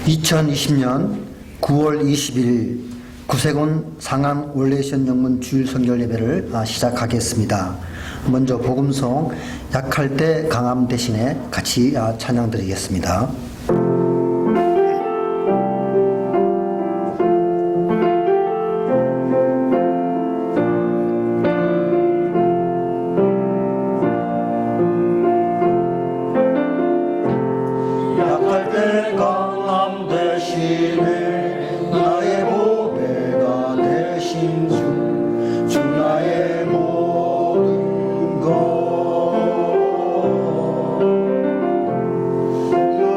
2020년 9월 20일 구세군 상암 월레이션 영문 주일 성결 예배를 시작하겠습니다. 먼저 복음송 약할 때 강함 대신에 같이 찬양 드리겠습니다. 약할 때 강함 대신에 나의 보배가 되신 주 나의 모든 것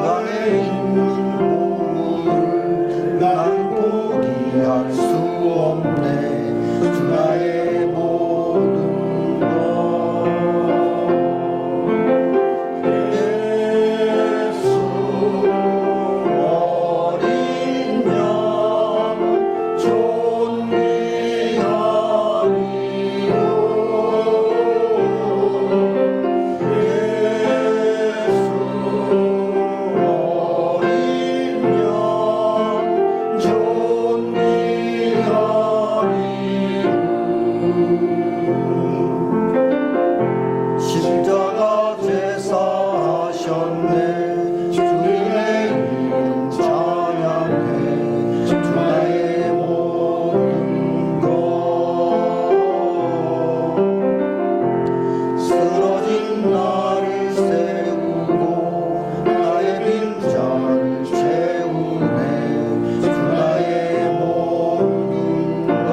안에 있는 보물을 난 포기할 수 없네. 주 나의 모든 것 어린 양 존귀하리요. 십자가 제사하셨네. 주님의 이름 찬양해. 주 나의 모든 것 쓰러진 나를 세우고 나의 빈잔을 채우네. 주 나의 모든 것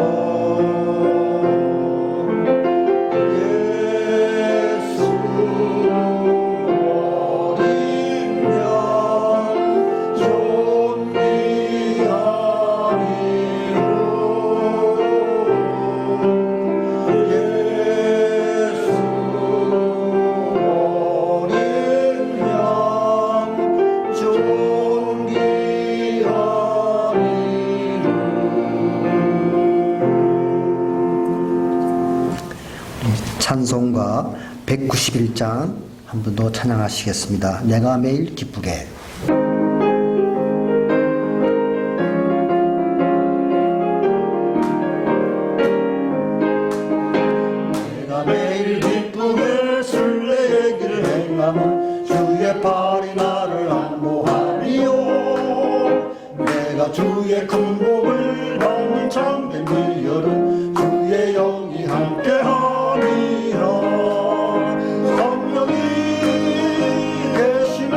예수 어린 양 존귀하리요. 예수 어린 양 존귀하리요. 찬송가 191장 한 번 더 찬양하시겠습니다. 내가 매일 기쁘게. 내가 매일 기쁘게 순례의 길을 행하면 주의 팔이 나를 안보하리요. 내가 주의 큰 복을 받는 참된 비결은 주의 영이 함께하리라. 성령이 계시네.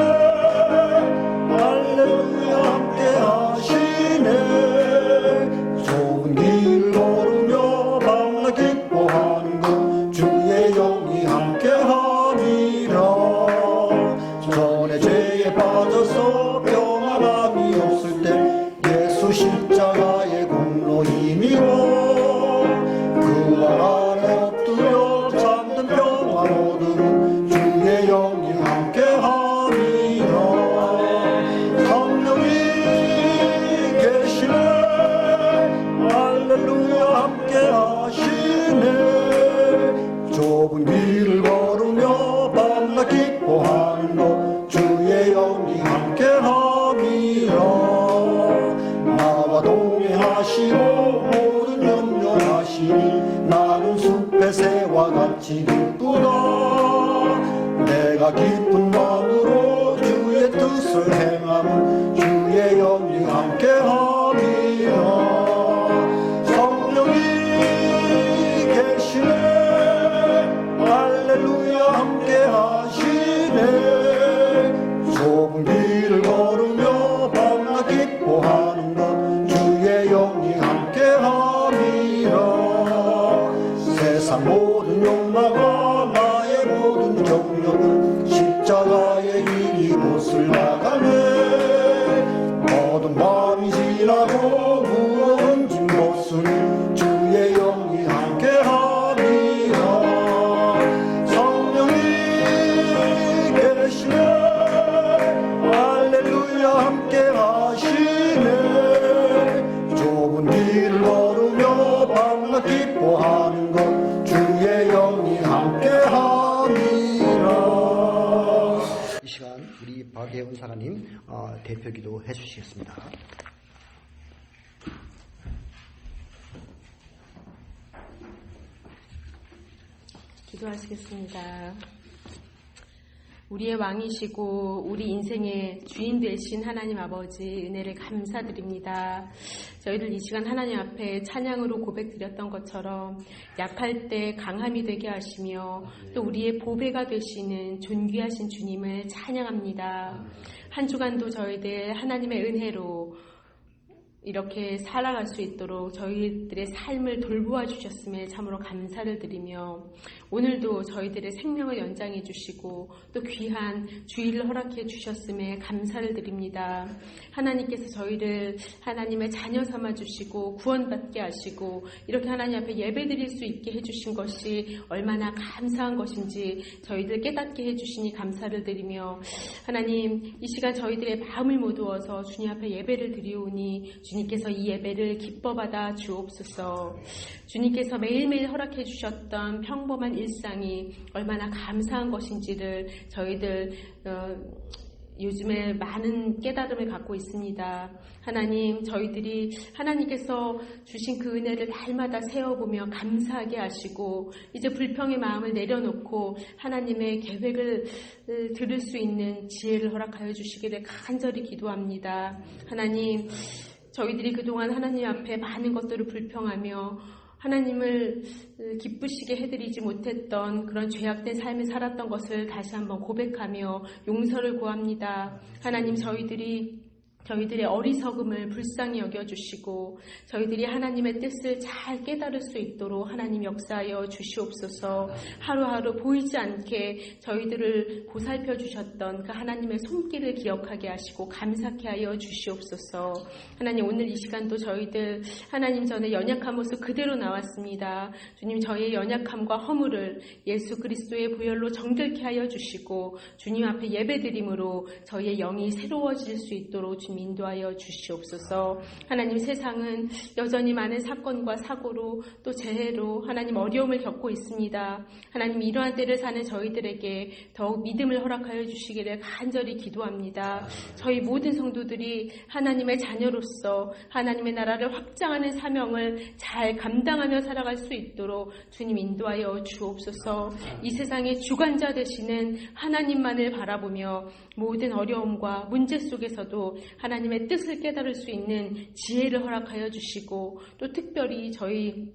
할렐루야 함께하시네. 좁은 길 걸으며 밤낮 기뻐하는 것 주의 영이 함께하리라. 전에 죄에 빠져서 평안함이 없을 때 예수 십자가의 공로 힘입어 그 안에 엎드려 잠든 평안 얻으는 주의 영이 함께하리라. 성령이 계시네. 할렐루야 함께하시네. 좁은 길을 걸으며 밤낮 기뻐하는 것 주의 영이 함께하리라. 나와 동행하시고 모든 염려하시니 나는 숲의 새와 같이 기쁘다. 내가 기쁜 마음으로 주의 뜻을 행하면 주의 영이 함께하리라. 성령이 계시네. 할렐루야 함께하시네. 좁은 길을 걸으며 밤낮 기뻐하는 것 주의 영이 함께하리라. 세상 모든 욕망과 나의 모든 경력은 십자가의 길 이곳을 나가네. 권사가님 대표기도 해주시겠습니다. 기도하시겠습니다. 우리의 왕이시고 우리 인생의 주인 되신 하나님 아버지 은혜를 감사드립니다. 저희들 이 시간 하나님 앞에 찬양으로 고백드렸던 것처럼 약할 때 강함이 되게 하시며 또 우리의 보배가 되시는 존귀하신 주님을 찬양합니다. 한 주간도 저희들 하나님의 은혜로 이렇게 살아갈 수 있도록 저희들의 삶을 돌보아 주셨음에 참으로 감사를 드리며 오늘도 저희들의 생명을 연장해 주시고 또 귀한 주일을 허락해 주셨음에 감사를 드립니다. 하나님께서 저희를 하나님의 자녀 삼아 주시고 구원받게 하시고 이렇게 하나님 앞에 예배 드릴 수 있게 해주신 것이 얼마나 감사한 것인지 저희들 깨닫게 해주시니 감사를 드리며 하나님 이 시간 저희들의 마음을 모두어서 주님 앞에 예배를 드리오니 주님께서 이 예배를 기뻐 받아 주옵소서. 주님께서 매일매일 허락해 주셨던 평범한 일상이 얼마나 감사한 것인지를 저희들 요즘에 많은 깨달음을 갖고 있습니다. 하나님, 저희들이 하나님께서 주신 그 은혜를 날마다 세워보며 감사하게 하시고 이제 불평의 마음을 내려놓고 하나님의 계획을 들을 수 있는 지혜를 허락하여 주시기를 간절히 기도합니다. 하나님, 저희들이 그동안 하나님 앞에 많은 것들을 불평하며 하나님을 기쁘시게 해드리지 못했던 그런 죄악된 삶을 살았던 것을 다시 한번 고백하며 용서를 구합니다. 하나님, 저희들의 어리석음을 불쌍히 여겨주시고 저희들이 하나님의 뜻을 잘 깨달을 수 있도록 하나님 역사하여 주시옵소서. 하루하루 보이지 않게 저희들을 보살펴 주셨던 그 하나님의 손길을 기억하게 하시고 감사케 하여 주시옵소서. 하나님, 오늘 이 시간도 저희들 하나님 전에 연약한 모습 그대로 나왔습니다. 주님, 저희의 연약함과 허물을 예수 그리스도의 보혈로 정결케 하여 주시고 주님 앞에 예배드림으로 저희의 영이 새로워질 수 있도록 주님 인도하여 주시옵소서. 하나님, 세상은 여전히 많은 사건과 사고로 또 재해로 하나님 어려움을 겪고 있습니다. 하나님, 이러한 때를 사는 저희들에게 더욱 믿음을 허락하여 주시기를 간절히 기도합니다. 저희 모든 성도들이 하나님의 자녀로서 하나님의 나라를 확장하는 사명을 잘 감당하며 살아갈 수 있도록 주님 인도하여 주옵소서. 이 세상의 주관자 되시는 하나님만을 바라보며 모든 어려움과 문제 속에서도 하나님의 뜻을 깨달을 수 있는 지혜를 허락하여 주시고 또 특별히 저희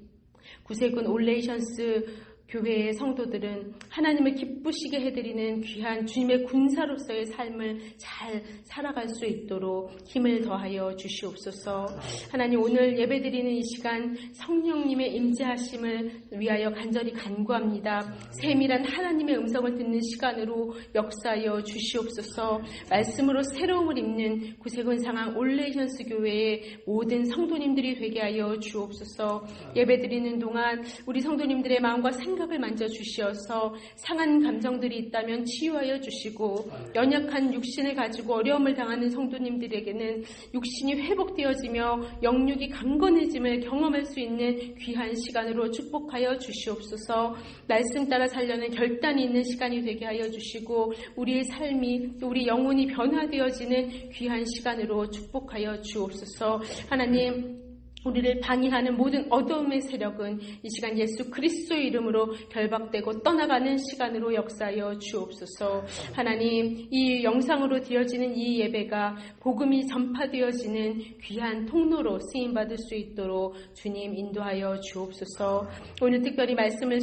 구세군 올레이션스 교회의 성도들은 하나님을 기쁘시게 해드리는 귀한 주님의 군사로서의 삶을 잘 살아갈 수 있도록 힘을 더하여 주시옵소서. 하나님, 오늘 예배드리는 이 시간 성령님의 임재하심을 위하여 간절히 간구합니다. 세밀한 하나님의 음성을 듣는 시간으로 역사하여 주시옵소서. 말씀으로 새로움을 입는 구세군 상황 올레이션스 교회의 모든 성도님들이 되게 하여 주옵소서. 예배드리는 동안 우리 성도님들의 마음과 생각을 만져주시어서 상한 감정들이 있다면 치유하여 주시고 연약한 육신을 가지고 어려움을 당하는 성도님들에게는 육신이 회복되어지며 영육이 강건해짐을 경험할 수 있는 귀한 시간으로 축복하여 주시옵소서. 말씀 따라 살려는 결단이 있는 시간이 되게 하여 주시고 우리의 삶이 또 우리 영혼이 변화되어지는 귀한 시간으로 축복하여 주옵소서. 하나님, 우리를 방해하는 모든 어둠의 세력은 이 시간 예수 그리스도의 이름으로 결박되고 떠나가는 시간으로 역사하여 주옵소서. 하나님, 이 영상으로 되어지는 이 예배가 복음이 전파되어지는 귀한 통로로 쓰임받을 수 있도록 주님 인도하여 주옵소서. 오늘 특별히 말씀을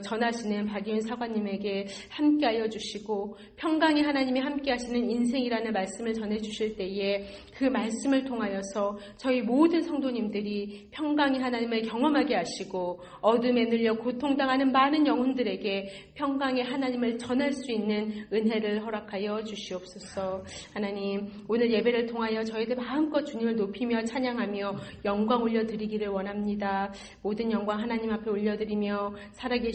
전하시는 박이윤 사관님에게 함께하여 주시고 평강의 하나님이 함께하시는 인생이라는 말씀을 전해주실 때에 그 말씀을 통하여서 저희 모든 성도님들이 평강의 하나님을 경험하게 하시고 어둠에 눌려 고통당하는 많은 영혼들에게 평강의 하나님을 전할 수 있는 은혜를 허락하여 주시옵소서. 하나님, 오늘 예배를 통하여 저희들 마음껏 주님을 높이며 찬양하며 영광 올려드리기를 원합니다. 모든 영광 하나님 앞에 올려드리며 살아계신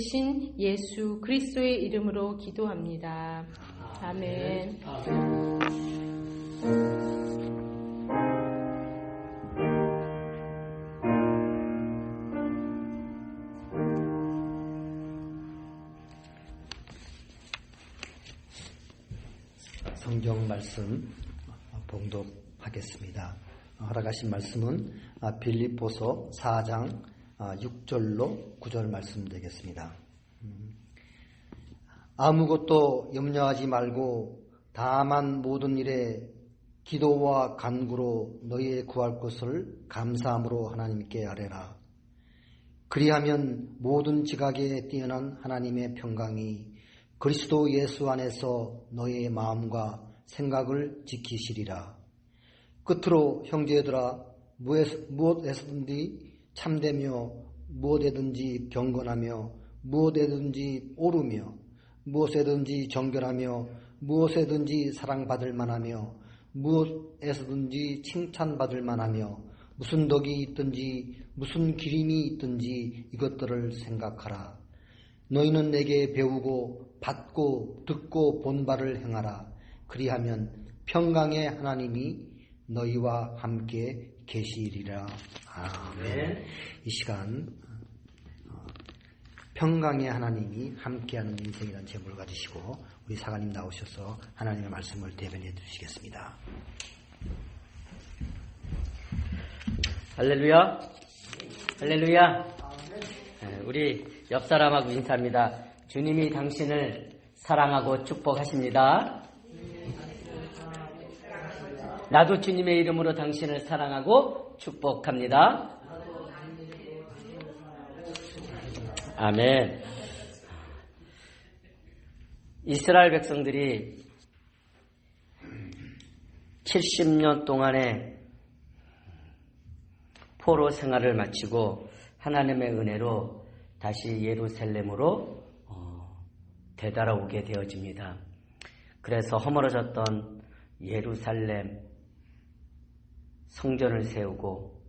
예수 그리스도의 이름으로 기도합니다. 아멘. 성경 말씀 말씀 봉독하겠습니다. 허락하신 말씀은 빌립보서 4장 6절로 9절 말씀 되겠습니다. 아무것도 염려하지 말고 다만 모든 일에 기도와 간구로 너희의 구할 것을 감사함으로 하나님께 아뢰라. 그리하면 모든 지각에 뛰어난 하나님의 평강이 그리스도 예수 안에서 너희의 마음과 생각을 지키시리라. 끝으로 형제들아, 무엇에든지 참되며 무엇에든지 경건하며 무엇에든지 옳으며 무엇에든지 정결하며 무엇에든지 사랑받을 만하며 무엇에서든지 칭찬받을 만하며 무슨 덕이 있든지 무슨 기림이 있든지 이것들을 생각하라. 너희는 내게 배우고 받고 듣고 본 바를 행하라. 그리하면 평강의 하나님이 너희와 함께 계시리라. 아멘. 이 시간 평강의 하나님이 함께하는 인생이라는 제목을 가지시고 우리 사관님 나오셔서 하나님의 말씀을 대변해 주시겠습니다. 할렐루야. 할렐루야. 우리 옆 사람하고 인사합니다. 주님이 당신을 사랑하고 축복하십니다. 나도 주님의 이름으로 당신을 사랑하고 축복합니다. 아멘. 이스라엘 백성들이 70년 동안의 포로 생활을 마치고 하나님의 은혜로 다시 예루살렘으로 되돌아오게 되어집니다. 그래서 허물어졌던 예루살렘 성전을 세우고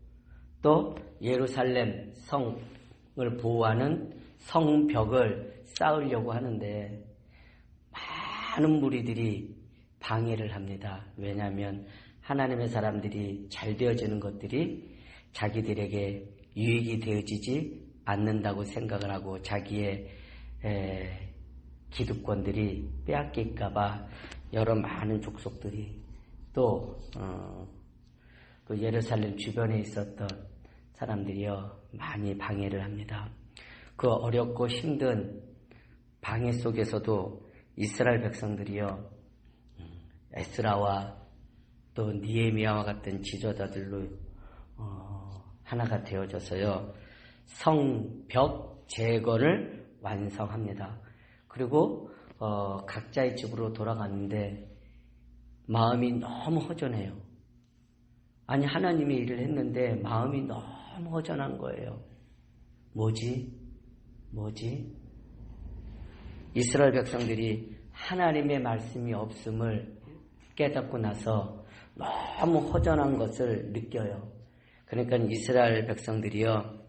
또 예루살렘 성을 보호하는 성벽을 쌓으려고 하는데 많은 무리들이 방해를 합니다. 왜냐하면 하나님의 사람들이 잘 되어지는 것들이 자기들에게 유익이 되어지지 않는다고 생각을 하고 자기의 기득권들이 빼앗길까봐 여러 많은 족속들이 또 그 예루살렘 주변에 있었던 사람들이요 많이 방해를 합니다. 그 어렵고 힘든 방해 속에서도 이스라엘 백성들이요 에스라와 또 니에미야와 같은 지도자들로 하나가 되어져서요 성벽 재건을 완성합니다. 그리고 각자의 집으로 돌아갔는데 마음이 너무 허전해요. 아니 하나님이 일을 했는데 마음이 너무 허전한 거예요. 뭐지? 이스라엘 백성들이 하나님의 말씀이 없음을 깨닫고 나서 너무 허전한 것을 느껴요. 그러니까 이스라엘 백성들이요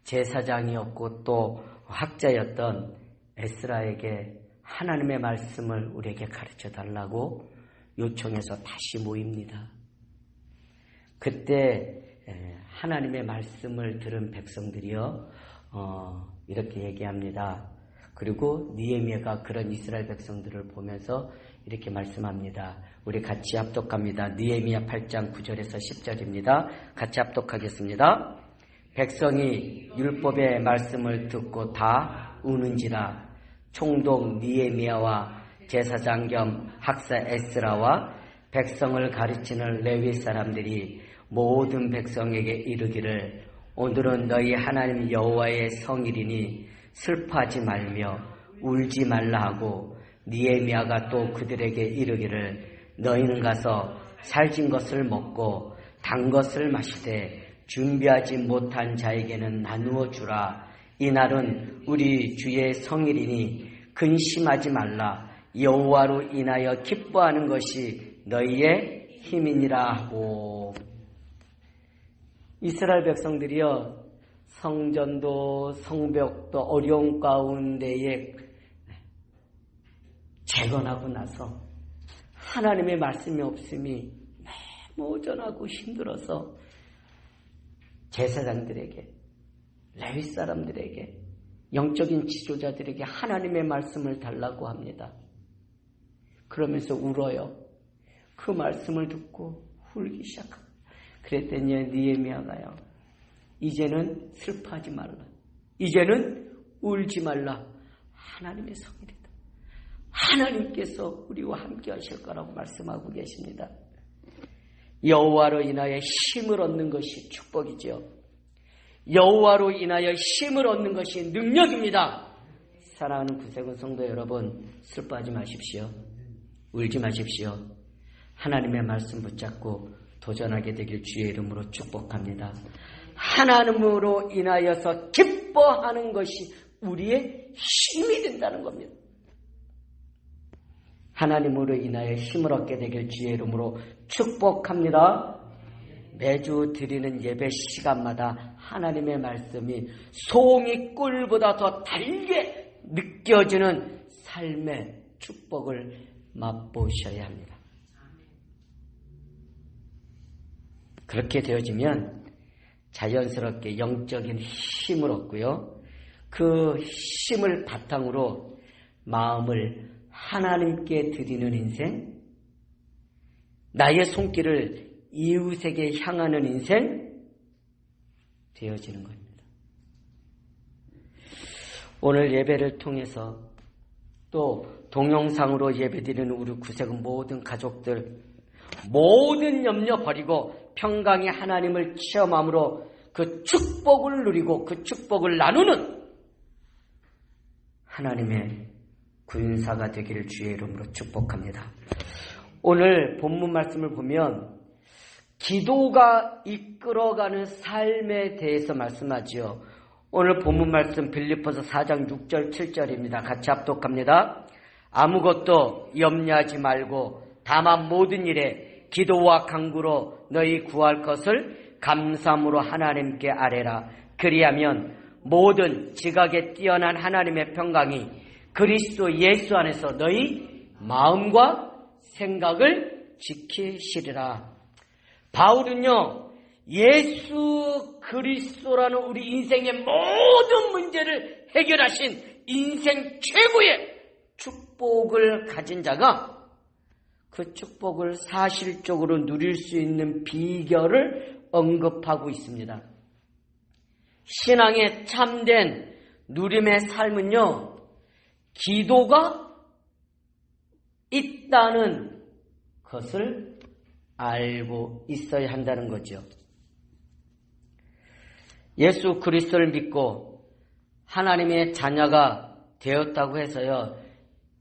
제사장이었고 또 학자였던 에스라에게 하나님의 말씀을 우리에게 가르쳐 달라고 요청해서 다시 모입니다. 그때 하나님의 말씀을 들은 백성들이요 이렇게 얘기합니다. 그리고 니에미야가 그런 이스라엘 백성들을 보면서 이렇게 말씀합니다. 우리 같이 합독합니다. 니에미야 8장 9절에서 10절입니다. 같이 합독하겠습니다. 백성이 율법의 말씀을 듣고 다 우는지라. 총독 니에미야와 제사장 겸 학사 에스라와 백성을 가르치는 레위 사람들이 모든 백성에게 이르기를 오늘은 너희 하나님 여호와의 성일이니 슬퍼하지 말며 울지 말라 하고 니에미야가 또 그들에게 이르기를 너희는 가서 살진 것을 먹고 단 것을 마시되 준비하지 못한 자에게는 나누어 주라. 이날은 우리 주의 성일이니 근심하지 말라. 여호와로 인하여 기뻐하는 것이 너희의 힘이니라 하고. 이스라엘 백성들이요 성전도 성벽도 어려운 가운데에 재건하고 나서 하나님의 말씀이 없음이 너무 허전하고 힘들어서 제사장들에게 레위 사람들에게 영적인 지도자들에게 하나님의 말씀을 달라고 합니다. 그러면서 울어요. 그 말씀을 듣고 울기 시작합니다. 그랬더니 느헤미야가요, 이제는 슬퍼하지 말라. 이제는 울지 말라. 하나님의 성일이다. 하나님께서 우리와 함께 하실 거라고 말씀하고 계십니다. 여호와로 인하여 힘을 얻는 것이 축복이죠. 여호와로 인하여 힘을 얻는 것이 능력입니다. 사랑하는 구세군 성도 여러분, 슬퍼하지 마십시오. 울지 마십시오. 하나님의 말씀 붙잡고 도전하게 되길 주의 이름으로 축복합니다. 하나님으로 인하여서 기뻐하는 것이 우리의 힘이 된다는 겁니다. 하나님으로 인하여 힘을 얻게 되길 주의 이름으로 축복합니다. 매주 드리는 예배 시간마다 하나님의 말씀이 송이 꿀보다 더 달게 느껴지는 삶의 축복을 맛보셔야 합니다. 그렇게 되어지면 자연스럽게 영적인 힘을 얻고요. 그 힘을 바탕으로 마음을 하나님께 드리는 인생, 나의 손길을 이웃에게 향하는 인생 되어지는 겁니다. 오늘 예배를 통해서 또 동영상으로 예배드리는 우리 구세군 모든 가족들, 모든 염려 버리고 평강의 하나님을 체험함으로 그 축복을 누리고 그 축복을 나누는 하나님의 군사가 되기를 주의 이름으로 축복합니다. 오늘 본문 말씀을 보면 기도가 이끌어가는 삶에 대해서 말씀하지요. 오늘 본문 말씀 빌립보서 4장 6절 7절입니다. 같이 합독합니다. 아무것도 염려하지 말고 다만 모든 일에 기도와 간구로 너희 구할 것을 감사함으로 하나님께 아뢰라. 그리하면 모든 지각에 뛰어난 하나님의 평강이 그리스도 예수 안에서 너희 마음과 생각을 지키시리라. 바울은요, 예수 그리스도라는 우리 인생의 모든 문제를 해결하신 인생 최고의 축복을 가진 자가 그 축복을 사실적으로 누릴 수 있는 비결을 언급하고 있습니다. 신앙의 참된 누림의 삶은요, 기도가 있다는 것을 알고 있어야 한다는 거죠. 예수 그리스도를 믿고 하나님의 자녀가 되었다고 해서요,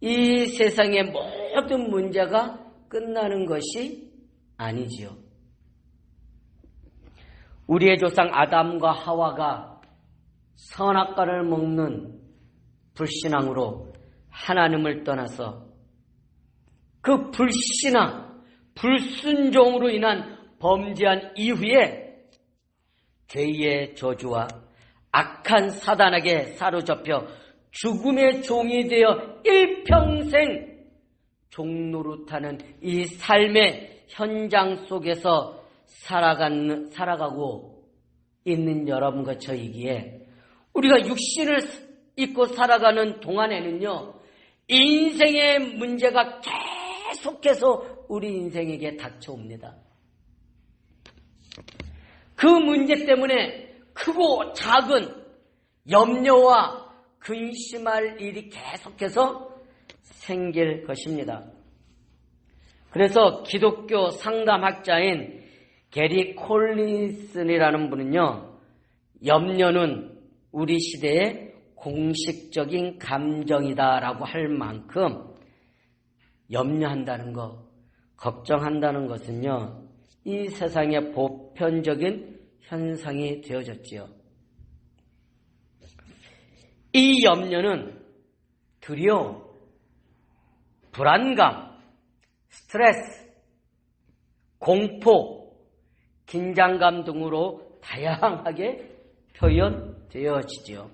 이 세상의 모든 문제가 끝나는 것이 아니지요. 우리의 조상 아담과 하와가 선악과를 먹는 불신앙으로 하나님을 떠나서 그 불신앙, 불순종으로 인한 범죄한 이후에 죄의 저주와 악한 사단에게 사로잡혀 죽음의 종이 되어 일평생 종노릇하는 이 삶의 현장 속에서 살아가고 있는 여러분과 저이기에 우리가 육신을 입고 살아가는 동안에는요, 인생의 문제가 계속해서 우리 인생에게 닥쳐옵니다. 그 문제 때문에 크고 작은 염려와 근심할 일이 계속해서 생길 것입니다. 그래서 기독교 상담학자인 게리 콜린슨이라는 분은요, 염려는 우리 시대의 공식적인 감정이다라고 할 만큼 염려한다는 것, 걱정한다는 것은요, 이 세상의 보편적인 현상이 되어졌지요. 이 염려는 두려움, 불안감, 스트레스, 공포, 긴장감 등으로 다양하게 표현되어지지요.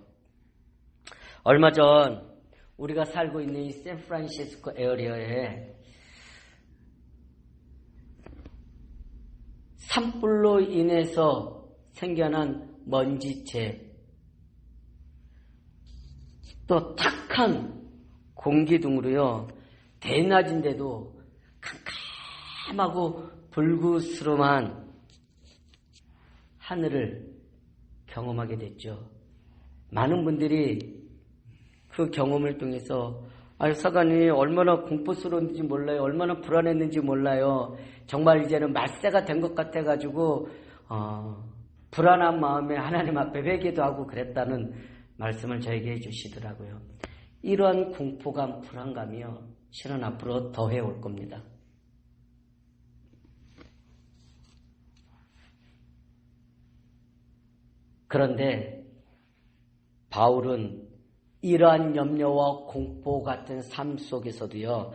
얼마 전 우리가 살고 있는 이 샌프란시스코 에어리어에 산불로 인해서 생겨난 먼지재, 또 탁한 공기 등으로요, 대낮인데도 캄캄하고 불구스름한 하늘을 경험하게 됐죠. 많은 분들이 그 경험을 통해서 사관이 얼마나 공포스러운지 몰라요. 얼마나 불안했는지 몰라요. 정말 이제는 말세가 된 것 같아가지고 불안한 마음에 하나님 앞에 회개도 하고 그랬다는 말씀을 저에게 해주시더라고요. 이러한 공포감, 불안감이요, 실은 앞으로 더해 올 겁니다. 그런데 바울은 이러한 염려와 공포 같은 삶 속에서도요,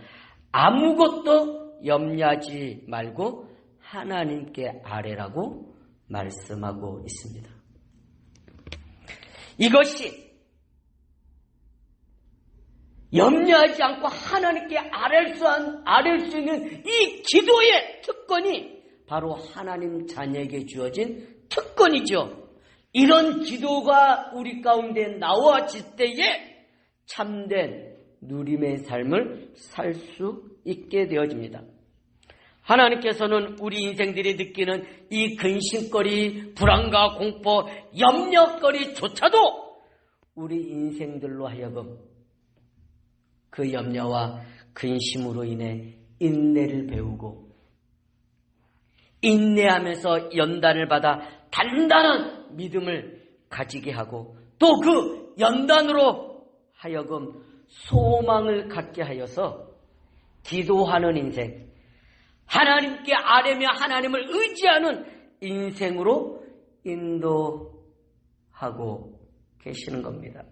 아무것도 염려하지 말고 하나님께 아뢰라고 말씀하고 있습니다. 이것이 염려하지 않고 하나님께 아뢰 수 있는 이 기도의 특권이 바로 하나님 자녀에게 주어진 특권이죠. 이런 기도가 우리 가운데 나와질 때에 참된 누림의 삶을 살 수 있게 되어집니다. 하나님께서는 우리 인생들이 느끼는 이 근심거리, 불안과 공포, 염려거리조차도 우리 인생들로 하여금 그 염려와 근심으로 인해 인내를 배우고, 인내하면서 연단을 받아 단단한 믿음을 가지게 하고, 또 그 연단으로 하여금 소망을 갖게 하여서 기도하는 인생, 하나님께 아뢰며 하나님을 의지하는 인생으로 인도하고 계시는 겁니다.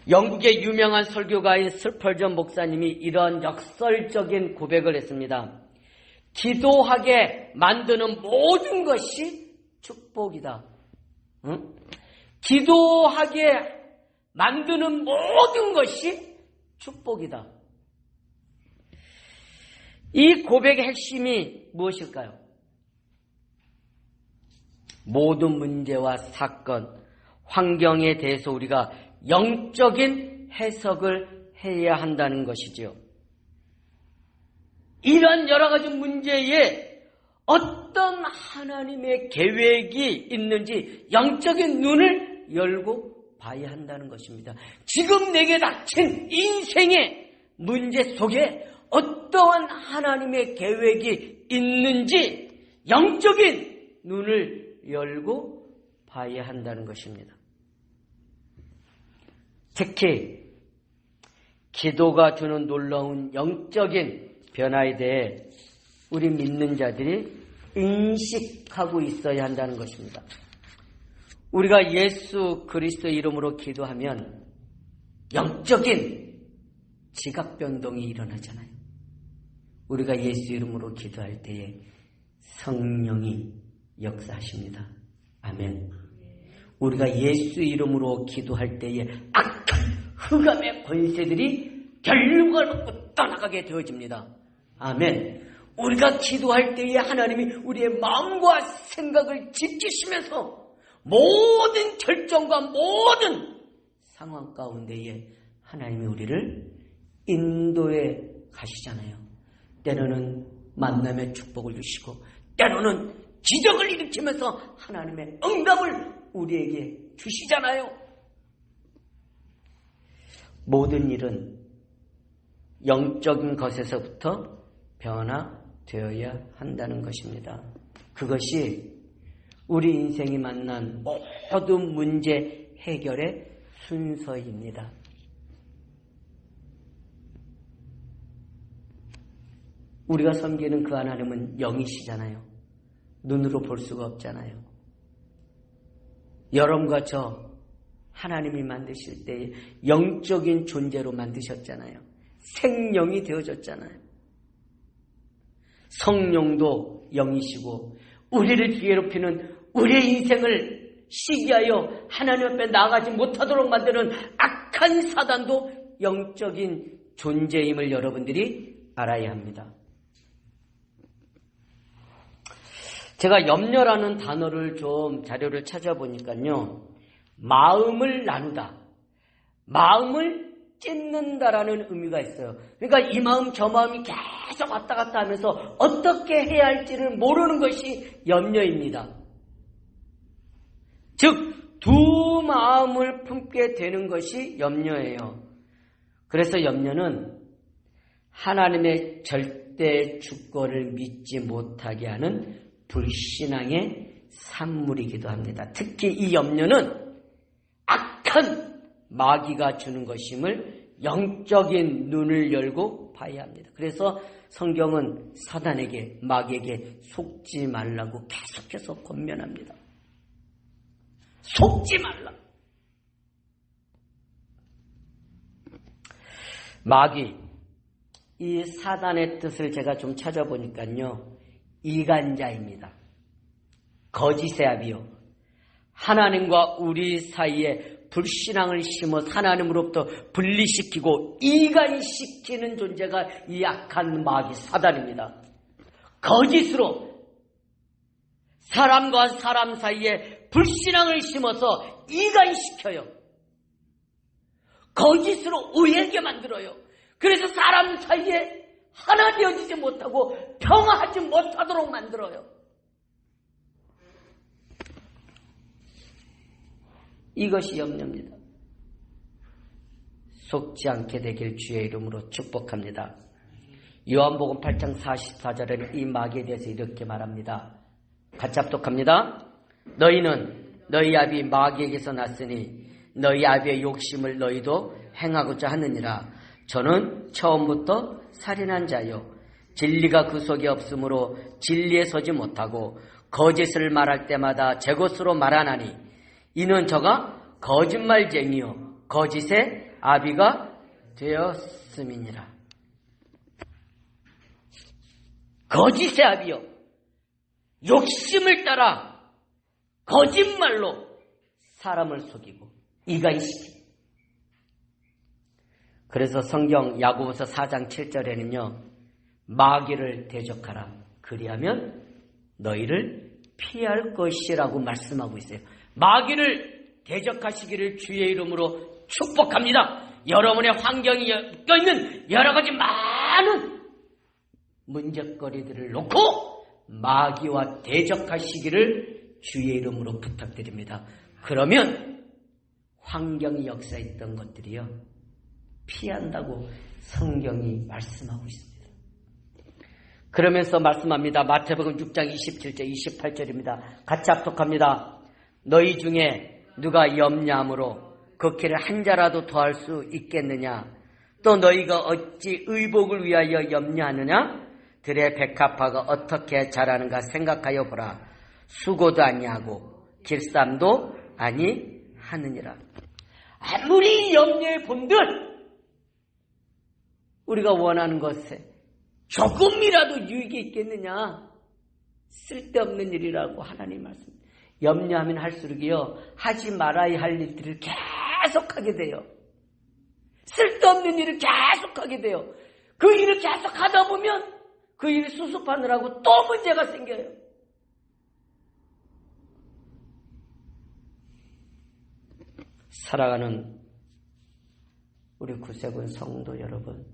영국의 유명한 설교가인 스펄전 목사님이 이런 역설적인 고백을 했습니다. 기도하게 만드는 모든 것이 축복이다. 응? 기도하게 만드는 모든 것이 축복이다. 이 고백의 핵심이 무엇일까요? 모든 문제와 사건, 환경에 대해서 우리가 영적인 해석을 해야 한다는 것이지요. 이런 여러 가지 문제에 어떤 하나님의 계획이 있는지 영적인 눈을 열고 봐야 한다는 것입니다. 지금 내게 닥친 인생의 문제 속에 어떠한 하나님의 계획이 있는지 영적인 눈을 열고 봐야 한다는 것입니다. 특히 기도가 주는 놀라운 영적인 변화에 대해 우리 믿는 자들이 인식하고 있어야 한다는 것입니다. 우리가 예수 그리스도 이름으로 기도하면 영적인 지각 변동이 일어나잖아요. 우리가 예수 이름으로 기도할 때에 성령이 역사하십니다. 아멘. 우리가 예수 이름으로 기도할 때에 악한 흑암의 권세들이 결국을 먹고 떠나가게 되어집니다. 아멘. 우리가 기도할 때에 하나님이 우리의 마음과 생각을 지키시면서 모든 결정과 모든 상황 가운데에 하나님이 우리를 인도해 가시잖아요. 때로는 만남의 축복을 주시고, 때로는 기적을 일으키면서 하나님의 응답을 우리에게 주시잖아요. 모든 일은 영적인 것에서부터 변화되어야 한다는 것입니다. 그것이 우리 인생이 만난 모든 문제 해결의 순서입니다. 우리가 섬기는 그 하나님은 영이시잖아요. 눈으로 볼 수가 없잖아요. 여러분과 저 하나님이 만드실 때 영적인 존재로 만드셨잖아요. 생명이 되어졌잖아요. 성령도 영이시고 우리를 괴롭히는 우리의 인생을 시기하여 하나님 앞에 나아가지 못하도록 만드는 악한 사단도 영적인 존재임을 여러분들이 알아야 합니다. 제가 염려라는 단어를 좀 자료를 찾아보니까요, 마음을 나누다, 마음을 찢는다라는 의미가 있어요. 그러니까 이 마음 저 마음이 계속 왔다 갔다 하면서 어떻게 해야 할지를 모르는 것이 염려입니다. 즉 두 마음을 품게 되는 것이 염려예요. 그래서 염려는 하나님의 절대 주권을 믿지 못하게 하는 불신앙의 산물이기도 합니다. 특히 이 염려는 악한 마귀가 주는 것임을 영적인 눈을 열고 봐야 합니다. 그래서 성경은 사단에게, 마귀에게 속지 말라고 계속해서 권면합니다. 속지 말라. 마귀, 이 사단의 뜻을 제가 좀 찾아보니까요, 이간자입니다. 거짓의 아비요. 하나님과 우리 사이에 불신앙을 심어서 하나님으로부터 분리시키고 이간시키는 존재가 이 악한 마귀 사단입니다. 거짓으로 사람과 사람 사이에 불신앙을 심어서 이간시켜요. 거짓으로 오해하게 만들어요. 그래서 사람 사이에 하나 되어지지 못하고 평화하지 못하도록 만들어요. 이것이 염려입니다. 속지 않게 되길 주의 이름으로 축복합니다. 요한복음 8장 44절에는 이 마귀에 대해서 이렇게 말합니다. 같이 합독합니다. 너희는 너희 아비 마귀에게서 났으니 너희 아비의 욕심을 너희도 행하고자 하느니라. 저는 처음부터 살인한 자요 진리가 그 속에 없으므로 진리에 서지 못하고 거짓을 말할 때마다 제 것으로 말하나니 이는 저가 거짓말쟁이요 거짓의 아비가 되었음이니라. 거짓의 아비요, 욕심을 따라 거짓말로 사람을 속이고 이간시키. 그래서 성경 야고보서 4장 7절에는요 마귀를 대적하라 그리하면 너희를 피할 것이라고 말씀하고 있어요. 마귀를 대적하시기를 주의 이름으로 축복합니다. 여러분의 환경이 껴있는 여러 가지 많은 문제거리들을 놓고 마귀와 대적하시기를 주의 이름으로 부탁드립니다. 그러면 환경이 역사했던 것들이요 피한다고 성경이 말씀하고 있습니다. 그러면서 말씀합니다. 마태복음 6장 27절 28절입니다. 같이 합독합니다. 너희 중에 누가 염려함으로 그 길을 한 자라도 더할 수 있겠느냐? 또 너희가 어찌 의복을 위하여 염려하느냐? 들의 백합화가 어떻게 자라는가 생각하여 보라. 수고도 아니하고 길쌈도 아니하느니라. 아무리 염려해 본들 우리가 원하는 것에 조금이라도 유익이 있겠느냐? 쓸데없는 일이라고 하나님 말씀. 염려하면 할수록이요 하지 말아야 할 일들을 계속하게 돼요. 쓸데없는 일을 계속하게 돼요. 그 일을 계속하다 보면 그 일을 수습하느라고 또 문제가 생겨요. 살아가는 우리 구세군 성도 여러분,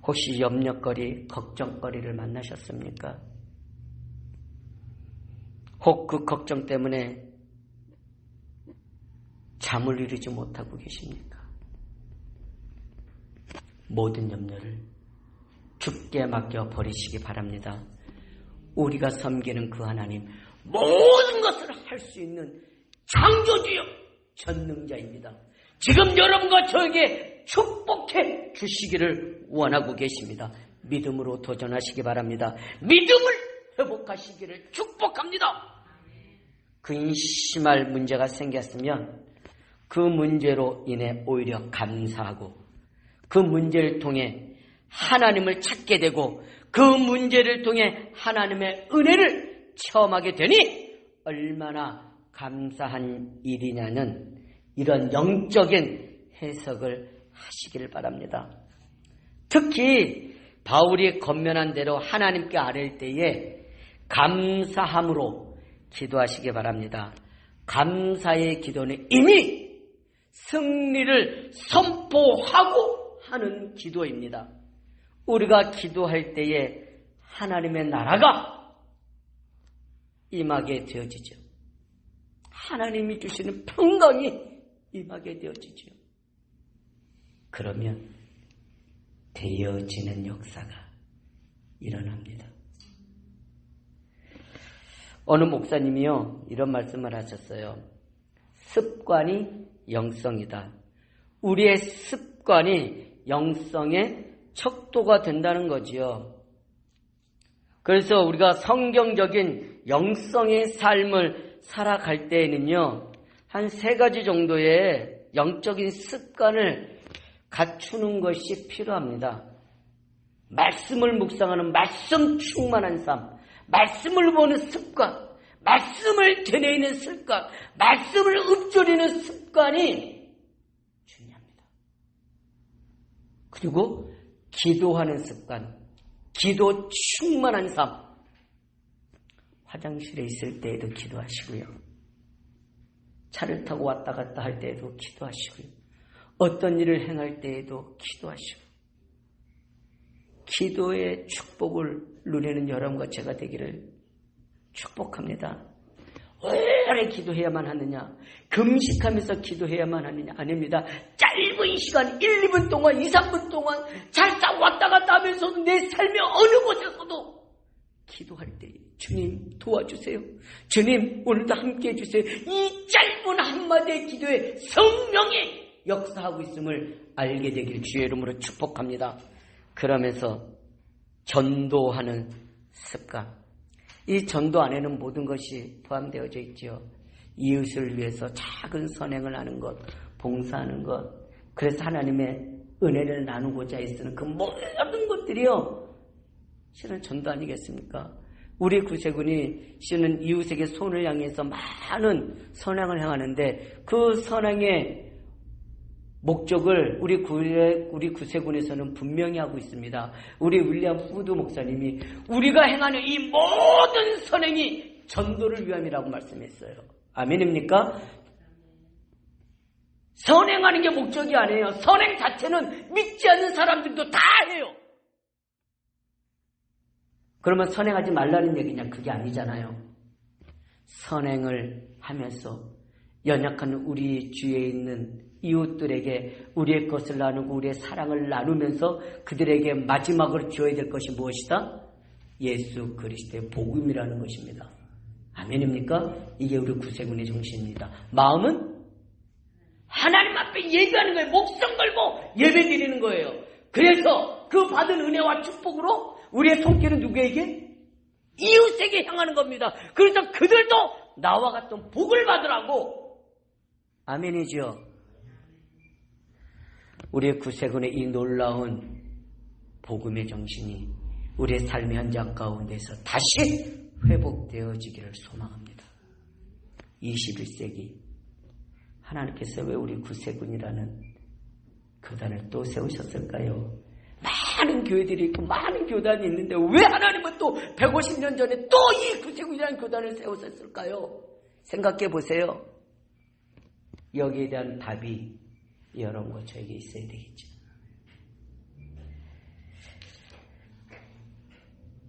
혹시 염려거리, 걱정거리를 만나셨습니까? 혹 그 걱정 때문에 잠을 이루지 못하고 계십니까? 모든 염려를 주께 맡겨 버리시기 바랍니다. 우리가 섬기는 그 하나님, 모든 것을 할 수 있는 창조주요 전능자입니다. 지금 여러분과 저에게 축복해 주시기를 원하고 계십니다. 믿음으로 도전하시기 바랍니다. 믿음을 회복하시기를 축복합니다. 근심할 문제가 생겼으면 그 문제로 인해 오히려 감사하고 그 문제를 통해 하나님을 찾게 되고 그 문제를 통해 하나님의 은혜를 체험하게 되니 얼마나 감사한 일이냐는 이런 영적인 해석을 하시기를 바랍니다. 특히 바울이 권면한 대로 하나님께 아뢰을 때에 감사함으로 기도하시기 바랍니다. 감사의 기도는 이미 승리를 선포하고 하는 기도입니다. 우리가 기도할 때에 하나님의 나라가 임하게 되어지죠. 하나님이 주시는 평강이 임하게 되어지죠. 그러면 되어지는 역사가 일어납니다. 어느 목사님이요 이런 말씀을 하셨어요. 습관이 영성이다. 우리의 습관이 영성의 척도가 된다는 거지요. 그래서 우리가 성경적인 영성의 삶을 살아갈 때에는요, 한 3가지 정도의 영적인 습관을 갖추는 것이 필요합니다. 말씀을 묵상하는 말씀 충만한 삶, 말씀을 보는 습관, 말씀을 되뇌이는 습관, 말씀을 읊조리는 습관이 중요합니다. 그리고 기도하는 습관, 기도 충만한 삶. 화장실에 있을 때에도 기도하시고요. 차를 타고 왔다 갔다 할 때에도 기도하시고요. 어떤 일을 행할 때에도 기도하시고, 기도의 축복을 누리는 여러분과 제가 되기를 축복합니다. 오래 기도해야만 하느냐, 금식하면서 기도해야만 하느냐, 아닙니다. 짧은 시간 1, 2분 동안, 2, 3분 동안 잘 왔다 갔다 하면서도 내 삶의 어느 곳에서도 기도할 때 주님 도와주세요. 주님 오늘도 함께해 주세요. 이 짧은 한마디의 기도에 성령이 역사하고 있음을 알게 되길 주의 이름으로 축복합니다. 그러면서 전도하는 습관. 이 전도 안에는 모든 것이 포함되어져 있죠. 이웃을 위해서 작은 선행을 하는 것, 봉사하는 것. 그래서 하나님의 은혜를 나누고자 애쓰는 그 모든 것들이요, 실은 전도 아니겠습니까? 우리 구세군이 실은 이웃에게 손을 향해서 많은 선행을 행하는데 그 선행의 목적을 우리 구세군에서는 분명히 하고 있습니다. 우리 윌리엄 푸드 목사님이 우리가 행하는 이 모든 선행이 전도를 위함이라고 말씀했어요. 아멘입니까? 선행하는 게 목적이 아니에요. 선행 자체는 믿지 않는 사람들도 다 해요. 그러면 선행하지 말라는 얘기냐? 그게 아니잖아요. 선행을 하면서 연약한 우리 주위에 있는 이웃들에게 우리의 것을 나누고 우리의 사랑을 나누면서 그들에게 마지막으로 줘야 될 것이 무엇이다? 예수 그리스도의 복음이라는 것입니다. 아멘입니까? 이게 우리 구세군의 정신입니다. 마음은 하나님 앞에 예배하는 거예요. 목숨 걸고 예배 드리는 거예요. 그래서 그 받은 은혜와 축복으로 우리의 손길은 누구에게? 이웃에게 향하는 겁니다. 그래서 그들도 나와 같은 복을 받으라고. 아멘이죠. 우리의 구세군의 이 놀라운 복음의 정신이 우리의 삶의 현장 가운데서 다시 회복되어지기를 소망합니다. 21세기 하나님께서 왜 우리 구세군이라는 교단을 또 세우셨을까요? 많은 교회들이 있고 많은 교단이 있는데 왜 하나님은 또 150년 전에 또 이 구세군이라는 교단을 세우셨을까요? 생각해 보세요. 여기에 대한 답이 여러분과 저에게 있어야 되겠죠.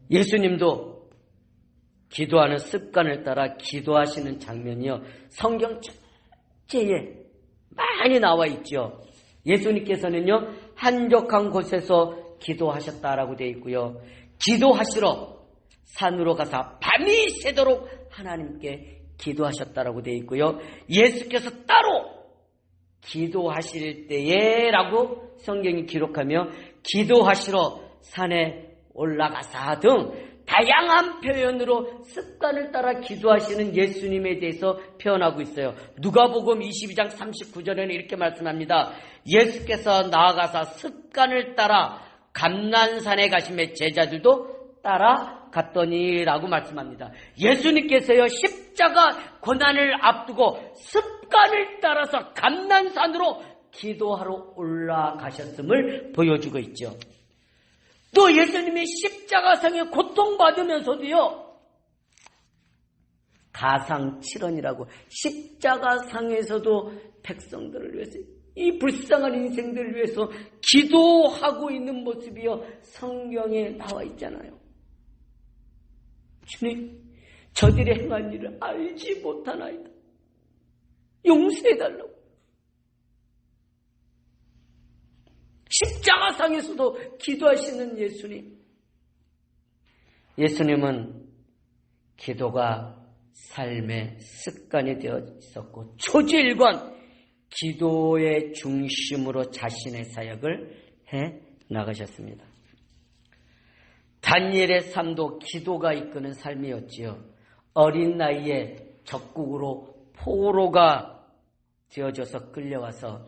예수님도 기도하는 습관을 따라 기도하시는 장면이요, 성경 전체에 많이 나와 있죠. 예수님께서는요, 한적한 곳에서 기도하셨다라고 되어 있고요, 기도하시러 산으로 가서 밤이 새도록 하나님께 기도하셨다라고 되어 있고요, 예수께서 따로 기도하실 때에라고 성경이 기록하며 기도하시러 산에 올라가사 등 다양한 표현으로 습관을 따라 기도하시는 예수님에 대해서 표현하고 있어요. 누가복음 22장 39절에는 이렇게 말씀합니다. 예수께서 나아가사 습관을 따라 감난산에 가시며 제자들도 따라갔더니라고 말씀합니다. 예수님께서요, 십자가 고난을 앞두고 습관을 따라서 감난산으로 기도하러 올라가셨음을 보여주고 있죠. 또 예수님이 십자가상에 고통받으면서도요, 가상칠언이라고 십자가상에서도 백성들을 위해서, 이 불쌍한 인생들을 위해서 기도하고 있는 모습이요 성경에 나와 있잖아요. 주님, 저들의 행한 일을 알지 못하나이다. 용서해달라고. 십자가상에서도 기도하시는 예수님. 예수님은 기도가 삶의 습관이 되어 있었고 초지일관 기도의 중심으로 자신의 사역을 해 나가셨습니다. 다니엘의 삶도 기도가 이끄는 삶이었지요. 어린 나이에 적국으로 포로가 되어져서 끌려와서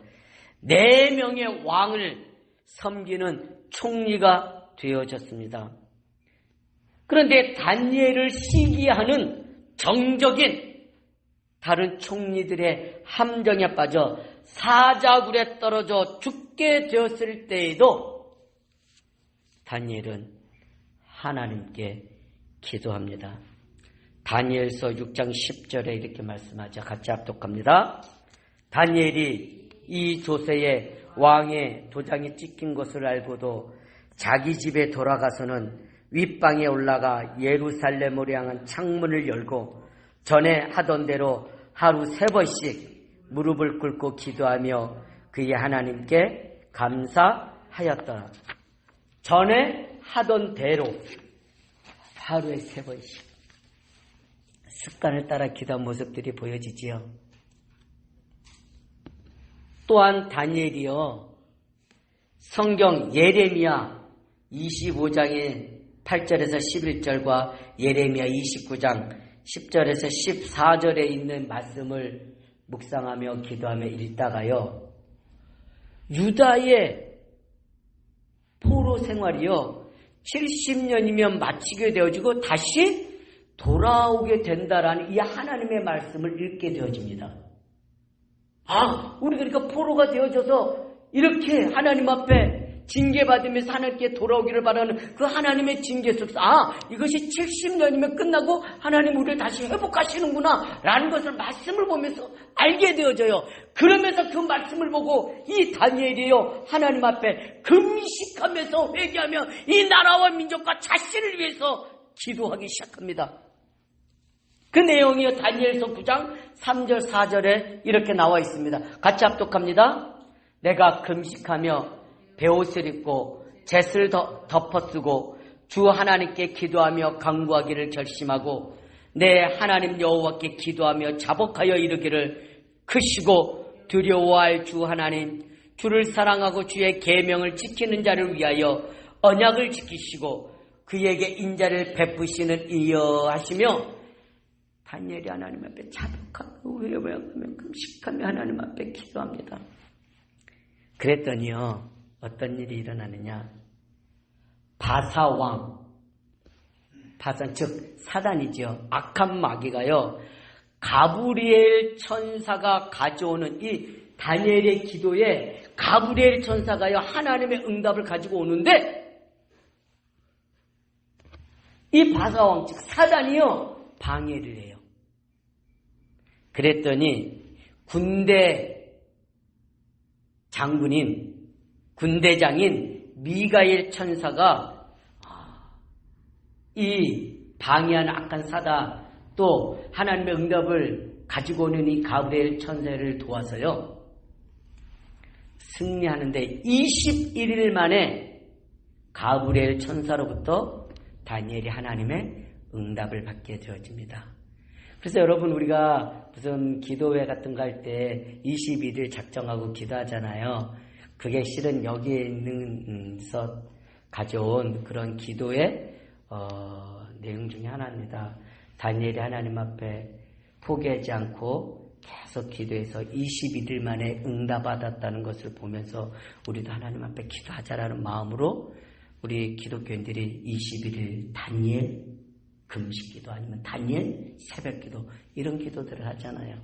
4명의 왕을 섬기는 총리가 되어졌습니다. 그런데 다니엘을 시기하는 정적인 다른 총리들의 함정에 빠져 사자굴에 떨어져 죽게 되었을 때에도 다니엘은 하나님께 기도합니다. 다니엘서 6장 10절에 이렇게 말씀하죠. 같이 합독합니다. 다니엘이 이 조세에 왕의 도장이 찍힌 것을 알고도 자기 집에 돌아가서는 윗방에 올라가 예루살렘으로 향한 창문을 열고 전에 하던 대로 하루 3번씩 무릎을 꿇고 기도하며 그의 하나님께 감사하였더라. 전에 하던 대로 하루에 3번씩 습관을 따라 기도한 모습들이 보여지지요. 또한 다니엘이요, 성경 예레미야 25장의 8절에서 11절과 예레미야 29장 10절에서 14절에 있는 말씀을 묵상하며 기도하며 읽다가요, 유다의 포로 생활이요 70년이면 마치게 되어지고 다시 돌아오게 된다라는 이 하나님의 말씀을 읽게 되어집니다. 우리 그러니까 포로가 되어져서 이렇게 하나님 앞에 징계받으면서 하나님께 돌아오기를 바라는 그 하나님의 징계 속에서 이것이 70년이면 끝나고 하나님 우리를 다시 회복하시는구나 라는 것을 말씀을 보면서 알게 되어져요. 그러면서 그 말씀을 보고 이 다니엘이요 하나님 앞에 금식하면서 회개하며 이 나라와 민족과 자신을 위해서 기도하기 시작합니다. 그 내용이 다니엘서 9장 3절 4절에 이렇게 나와 있습니다. 같이 합독합니다. 내가 금식하며 베옷을 입고 잿을 덮어쓰고 주 하나님께 기도하며 간구하기를 결심하고 내 하나님 여호와께 기도하며 자복하여 이르기를 크시고 두려워할 주 하나님, 주를 사랑하고 주의 계명을 지키는 자를 위하여 언약을 지키시고 그에게 인자를 베푸시는 이여 하시며 다니엘이 하나님 앞에 자복하고 회개하며 금식하며 하나님 앞에 기도합니다. 그랬더니요, 어떤 일이 일어나느냐, 바사왕, 즉 사단이죠, 악한 마귀가요 가브리엘 천사가 가져오는 이 다니엘의 기도에 가브리엘 천사가요 하나님의 응답을 가지고 오는데 이 바사왕 즉 사단이요 방해를 해요. 그랬더니 군대장인 미가엘 천사가 이 방해하는 악한 사단 또 하나님의 응답을 가지고 오는 이 가브리엘 천사를 도와서요 승리하는데 21일 만에 가브리엘 천사로부터 다니엘이 하나님의 응답을 받게 되어집니다. 그래서 여러분 우리가 무슨 기도회 같은 거 할 때 21일 작정하고 기도하잖아요. 그게 실은 여기에 있는서 가져온 그런 기도의 내용 중에 하나입니다. 다니엘이 하나님 앞에 포기하지 않고 계속 기도해서 21일 만에 응답받았다는 것을 보면서 우리도 하나님 앞에 기도하자라는 마음으로 우리 기독교인들이 21일 다니엘 금식기도 아니면 다니엘 새벽기도 이런 기도들을 하잖아요.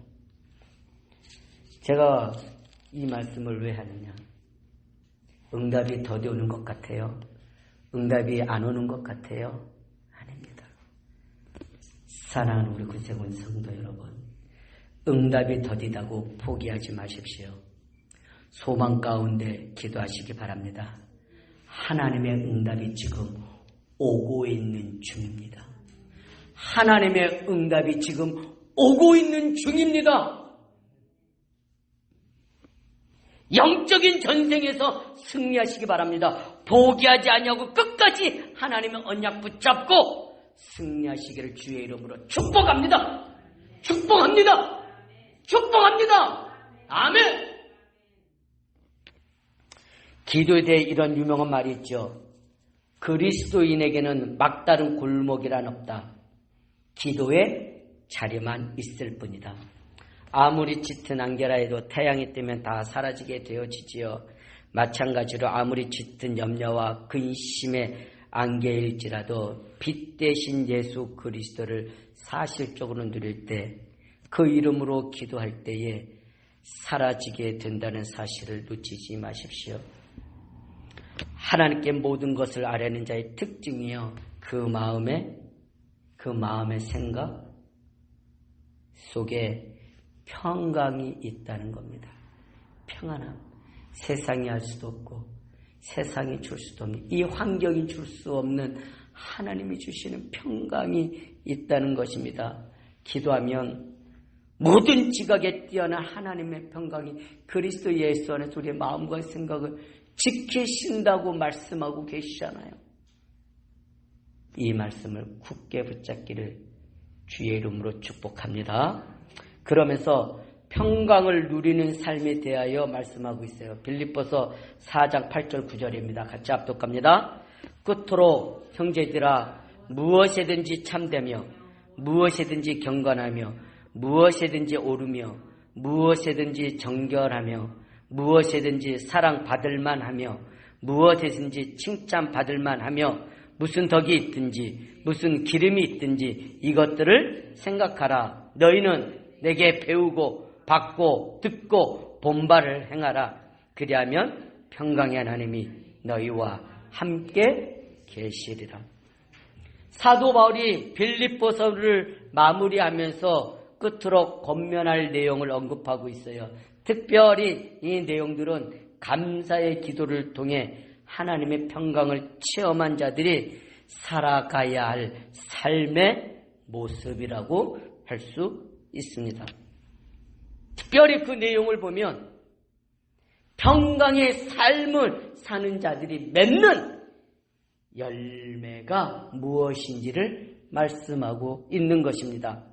제가 이 말씀을 왜 하느냐, 응답이 더디 오는 것 같아요? 응답이 안 오는 것 같아요? 아닙니다. 사랑하는 우리 구세군 성도 여러분, 응답이 더디다고 포기하지 마십시오. 소망 가운데 기도하시기 바랍니다. 하나님의 응답이 지금 오고 있는 중입니다. 하나님의 응답이 지금 오고 있는 중입니다. 영적인 전쟁에서 승리하시기 바랍니다. 포기하지 아니하고 끝까지 하나님의 언약 붙잡고 승리하시기를 주의 이름으로 축복합니다. 축복합니다. 축복합니다. 아멘. 기도에 대해 이런 유명한 말이 있죠. 그리스도인에게는 막다른 골목이란 없다. 기도의 자리만 있을 뿐이다. 아무리 짙은 안개라 해도 태양이 뜨면 다 사라지게 되어지지요. 마찬가지로 아무리 짙은 염려와 근심의 안개일지라도 빛 대신 예수 그리스도를 사실적으로 누릴 때, 그 이름으로 기도할 때에 사라지게 된다는 사실을 놓치지 마십시오. 하나님께 모든 것을 아뢰는 자의 특징이요, 그 마음의 생각 속에 평강이 있다는 겁니다. 평안함. 세상이 할 수도 없고 세상이 줄 수도 없는, 이 환경이 줄 수 없는 하나님이 주시는 평강이 있다는 것입니다. 기도하면 모든 지각에 뛰어난 하나님의 평강이 그리스도 예수 안에서 우리의 마음과 생각을 지키신다고 말씀하고 계시잖아요. 이 말씀을 굳게 붙잡기를 주의 이름으로 축복합니다. 그러면서 평강을 누리는 삶에 대하여 말씀하고 있어요. 빌립보서 4장 8절 9절입니다. 같이 합독합니다. 끝으로 형제들아, 무엇이든지 참되며 무엇이든지 경건하며 무엇이든지 옳으며 무엇이든지 정결하며 무엇이든지 사랑받을 만하며 무엇이든지 칭찬받을 만하며 무슨 덕이 있든지 무슨 기름이 있든지 이것들을 생각하라. 너희는 내게 배우고 받고 듣고 본바를 행하라. 그리하면 평강의 하나님이 너희와 함께 계시리라. 사도 바울이 빌립보서를 마무리하면서 끝으로 권면할 내용을 언급하고 있어요. 특별히 이 내용들은 감사의 기도를 통해 하나님의 평강을 체험한 자들이 살아가야 할 삶의 모습이라고 할 수 있습니다. 특별히 그 내용을 보면 평강의 삶을 사는 자들이 맺는 열매가 무엇인지를 말씀하고 있는 것입니다.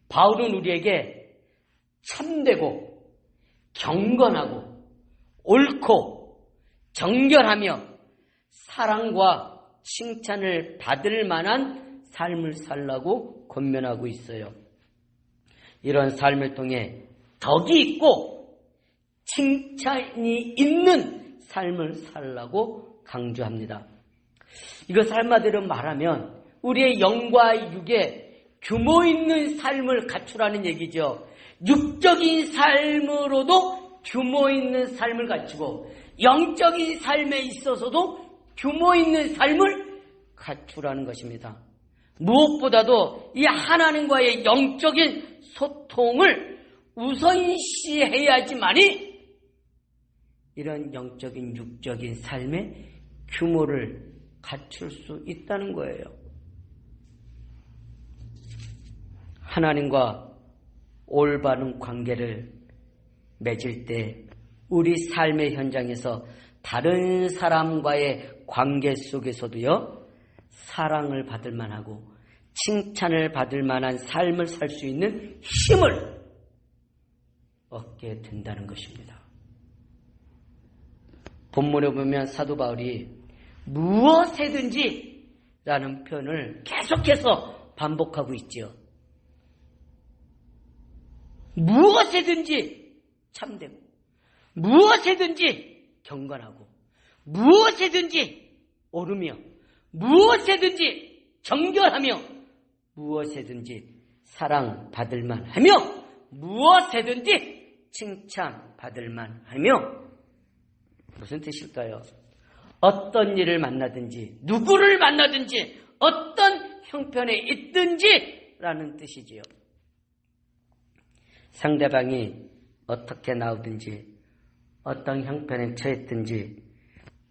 바울은 우리에게 참되고 경건하고 옳고 정결하며 사랑과 칭찬을 받을 만한 삶을 살라고 권면하고 있어요. 이런 삶을 통해 덕이 있고 칭찬이 있는 삶을 살라고 강조합니다. 이거 삶마대로 말하면 우리의 영과 육의 규모 있는 삶을 갖추라는 얘기죠. 육적인 삶으로도 규모 있는 삶을 갖추고 영적인 삶에 있어서도 규모 있는 삶을 갖추라는 것입니다. 무엇보다도 이 하나님과의 영적인 소통을 우선시해야지만이 이런 영적인 육적인 삶의 규모를 갖출 수 있다는 거예요. 하나님과 올바른 관계를 맺을 때 우리 삶의 현장에서 다른 사람과의 관계 속에서도요, 사랑을 받을 만하고 칭찬을 받을 만한 삶을 살 수 있는 힘을 얻게 된다는 것입니다. 본문에 보면 사도 바울이 무엇이든지 라는 표현을 계속해서 반복하고 있지요. 무엇이든지 참되고 무엇이든지 경건하고 무엇이든지 옳으며 무엇이든지 정결하며 무엇이든지 사랑받을 만하며 무엇이든지 칭찬받을 만하며. 무슨 뜻일까요? 어떤 일을 만나든지 누구를 만나든지 어떤 형편에 있든지 라는 뜻이지요. 상대방이 어떻게 나오든지 어떤 형편에 처했든지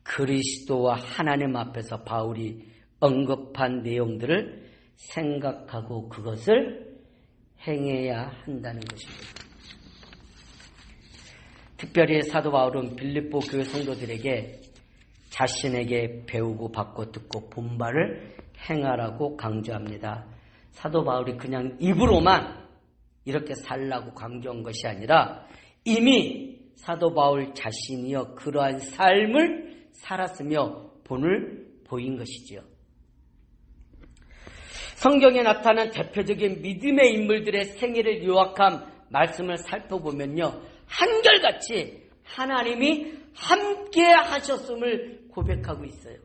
그리스도와 하나님 앞에서 바울이 언급한 내용들을 생각하고 그것을 행해야 한다는 것입니다. 특별히 사도 바울은 빌립보 교회 성도들에게 자신에게 배우고 받고 듣고 본바를 행하라고 강조합니다. 사도 바울이 그냥 입으로만 이렇게 살라고 강조한 것이 아니라 이미 사도 바울 자신이여 그러한 삶을 살았으며 본을 보인 것이지요. 성경에 나타난 대표적인 믿음의 인물들의 생애를 요약한 말씀을 살펴보면요, 한결같이 하나님이 함께 하셨음을 고백하고 있어요.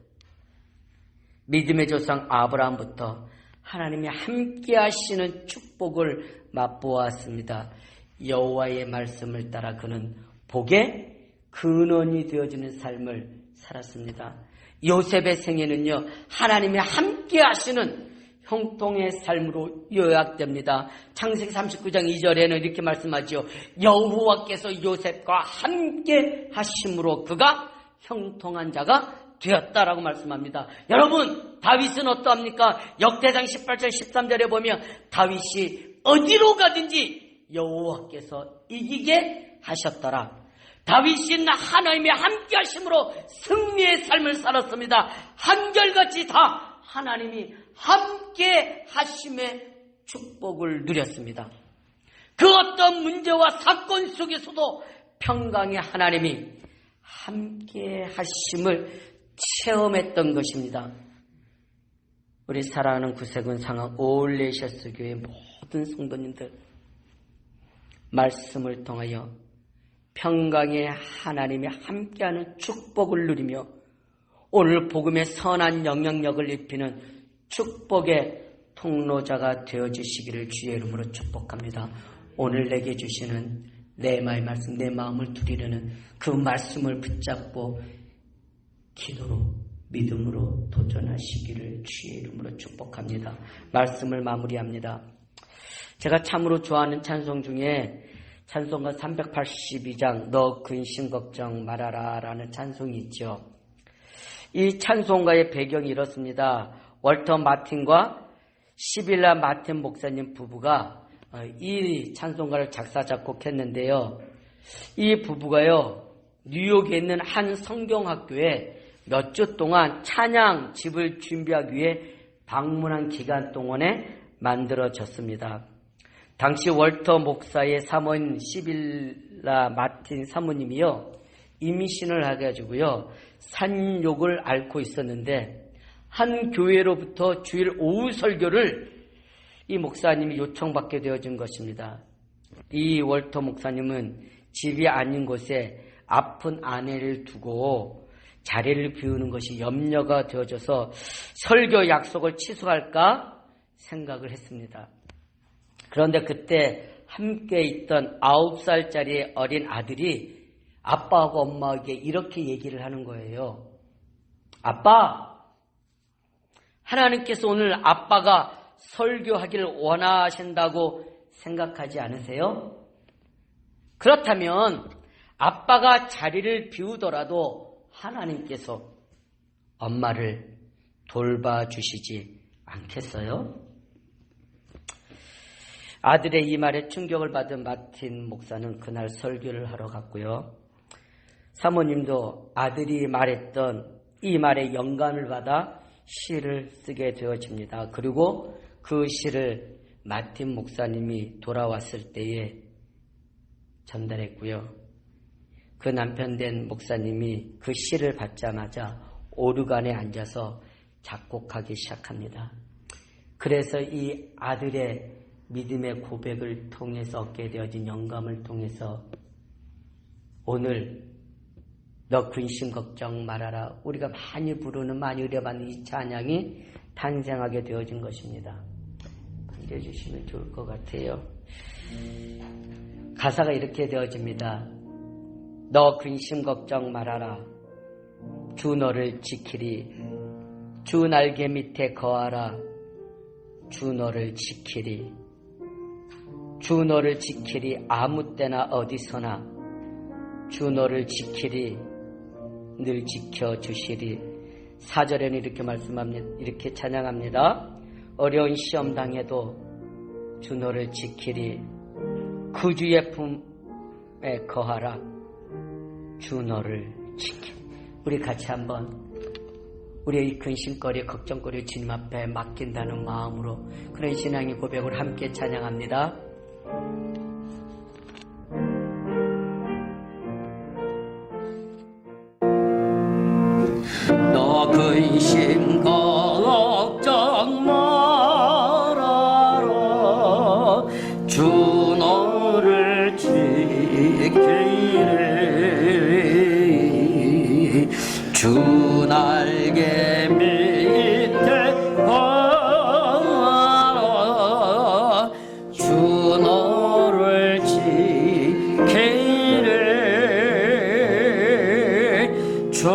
믿음의 조상 아브라함부터 하나님이 함께 하시는 축복을 맛보았습니다. 여호와의 말씀을 따라 그는 복의 근원이 되어지는 삶을 살았습니다. 요셉의 생애는요, 하나님이 함께 하시는 형통의 삶으로 요약됩니다. 창세기 39장 2절에는 이렇게 말씀하죠. 여호와께서 요셉과 함께 하심으로 그가 형통한 자가 되었다라고 말씀합니다. 여러분, 다윗은 어떠합니까? 역대상 18절 13절에 보면 다윗이 어디로 가든지 여호와께서 이기게 하셨더라. 다윗은 하나님의 함께 하심으로 승리의 삶을 살았습니다. 한결같이 다 하나님이 함께 하심의 축복을 누렸습니다. 그 어떤 문제와 사건 속에서도 평강의 하나님이 함께 하심을 체험했던 것입니다. 우리 사랑하는 구세군 상암 올레셔스 교회 모든 성도님들, 말씀을 통하여 평강의 하나님이 함께하는 축복을 누리며 오늘 복음의 선한 영향력을 입히는 축복의 통로자가 되어주시기를 주의 이름으로 축복합니다. 오늘 내게 주시는 레마의 말씀, 내 마음을 두리려는 그 말씀을 붙잡고 기도로 믿음으로 도전하시기를 주의 이름으로 축복합니다. 말씀을 마무리합니다. 제가 참으로 좋아하는 찬송 중에 찬송가 382장 너 근심 걱정 말아라 라는 찬송이 있죠. 이 찬송가의 배경이 이렇습니다. 월터 마틴과 시빌라 마틴 목사님 부부가 이 찬송가를 작사 작곡했는데요. 이 부부가요, 뉴욕에 있는 한 성경학교에 몇 주 동안 찬양 집을 준비하기 위해 방문한 기간 동안에 만들어졌습니다. 당시 월터 목사의 사모인 시빌라 마틴 사모님이요, 임신을 해가지고요 산욕을 앓고 있었는데 한 교회로부터 주일 오후 설교를 이 목사님이 요청받게 되어진 것입니다. 이 월터 목사님은 집이 아닌 곳에 아픈 아내를 두고 자리를 비우는 것이 염려가 되어져서 설교 약속을 취소할까 생각을 했습니다. 그런데 그때 함께 있던 9살짜리 어린 아들이 아빠하고 엄마에게 이렇게 얘기를 하는 거예요. 아빠, 하나님께서 오늘 아빠가 설교하기를 원하신다고 생각하지 않으세요? 그렇다면 아빠가 자리를 비우더라도 하나님께서 엄마를 돌봐주시지 않겠어요? 아들의 이 말에 충격을 받은 마틴 목사는 그날 설교를 하러 갔고요. 사모님도 아들이 말했던 이 말에 영감을 받아 시를 쓰게 되어집니다. 그리고 그 시를 마틴 목사님이 돌아왔을 때에 전달했고요. 그 남편 된 목사님이 그 시를 받자마자 오르간에 앉아서 작곡하기 시작합니다. 그래서 이 아들의 믿음의 고백을 통해서 얻게 되어진 영감을 통해서 오늘 너 근심 걱정 말아라, 우리가 많이 부르는, 많이 의뢰받는 이 찬양이 탄생하게 되어진 것입니다. 빌려주시면 좋을 것 같아요. 가사가 이렇게 되어집니다. 너 근심 걱정 말아라, 주 너를 지키리, 주 날개 밑에 거하라, 주 너를 지키리. 주 너를 지키리 아무 때나 어디서나 주 너를 지키리 늘 지켜주시리. 4절에는 이렇게 말씀합니다. 이렇게 찬양합니다. 어려운 시험 당해도 주 너를 지키리 그 주의 품에 거하라 주 너를 지키리. 우리 같이 한번 우리의 근심거리 걱정거리 주님 앞에 맡긴다는 마음으로 그런 신앙의 고백을 함께 찬양합니다. 너 근심 걱정 말아라 주 너를 지키리 주 날개 밑에 거하라 주 너를 지키리 주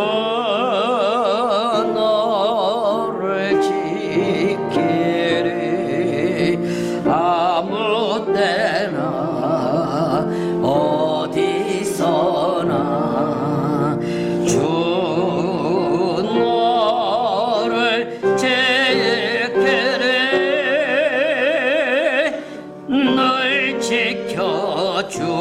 너를 지키리 아무 때나 어디서나 주 너를 지키리 늘 지켜주시리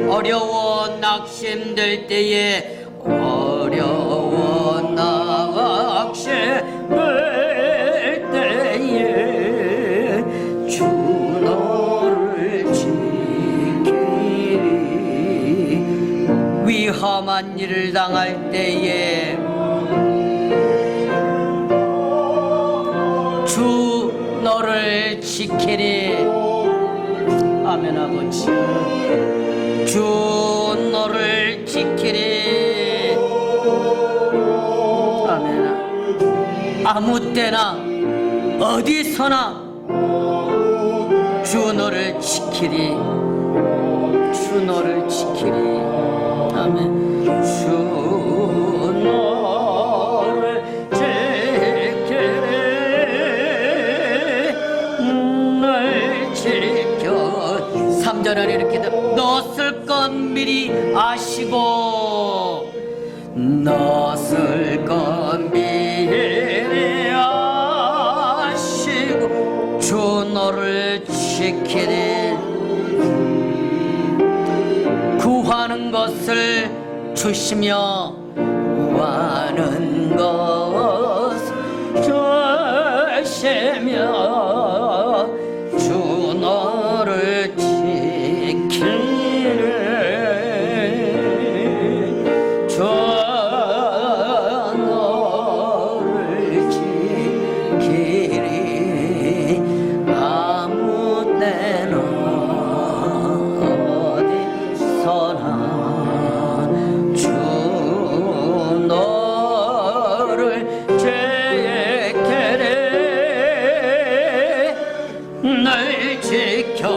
어려워 낙심될 때에 어려워 낙심될 때에 주 너를 지키리 위험한 일을 당할 때에 주 너를 지키리. 아멘. 아버지 주 너를 지키리. 아멘. 아무 때나 어디서나 주 너를 지키리 주 너를 지키리. 아멘. 주 너를 지키리 늘 지켜. 3절은 이렇게 너쓸 건 미리 아시고 너쓸 건 미리 아시고 주 너를 지키리 구하는 것을 주시며 구하는 것을 주시며 주 너를 지키리 주 너를 지키리 아무 때나 어디서나 주 너를 지키리 늘 지켜주시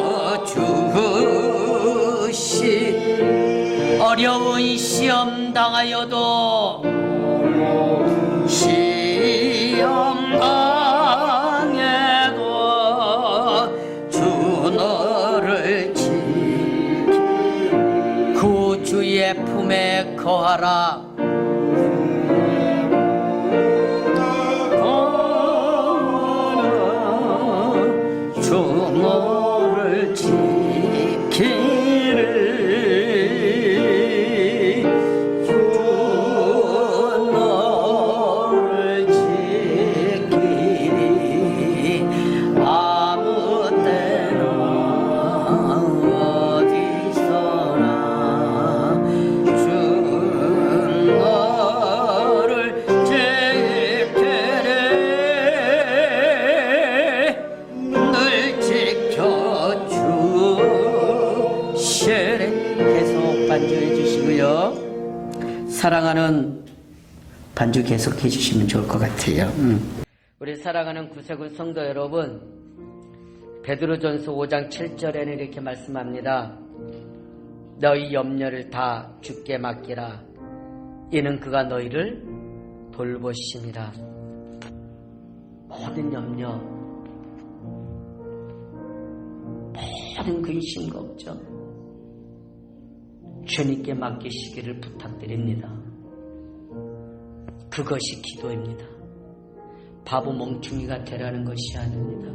어려운 시험 당하여도 시험 당해도 주 너를 지키 그 주의 품에 거하라 주 너를 지키리 주 너를 지키리 아무 때나 어디서나 주 너를 지키리 늘 지켜주시리. 계속 반주해 주시고요. 사랑하는 반주 계속 해주시면 좋을 것 같아요. 우리 사랑하는 구세군 성도 여러분, 베드로전서 5장 7절에는 이렇게 말씀합니다. 너희 염려를 다 주께 맡기라. 이는 그가 너희를 돌보심이라. 모든 염려 모든 근심 걱정 주님께 맡기시기를 부탁드립니다. 그것이 기도입니다. 바보 멍충이가 되라는 것이 아닙니다.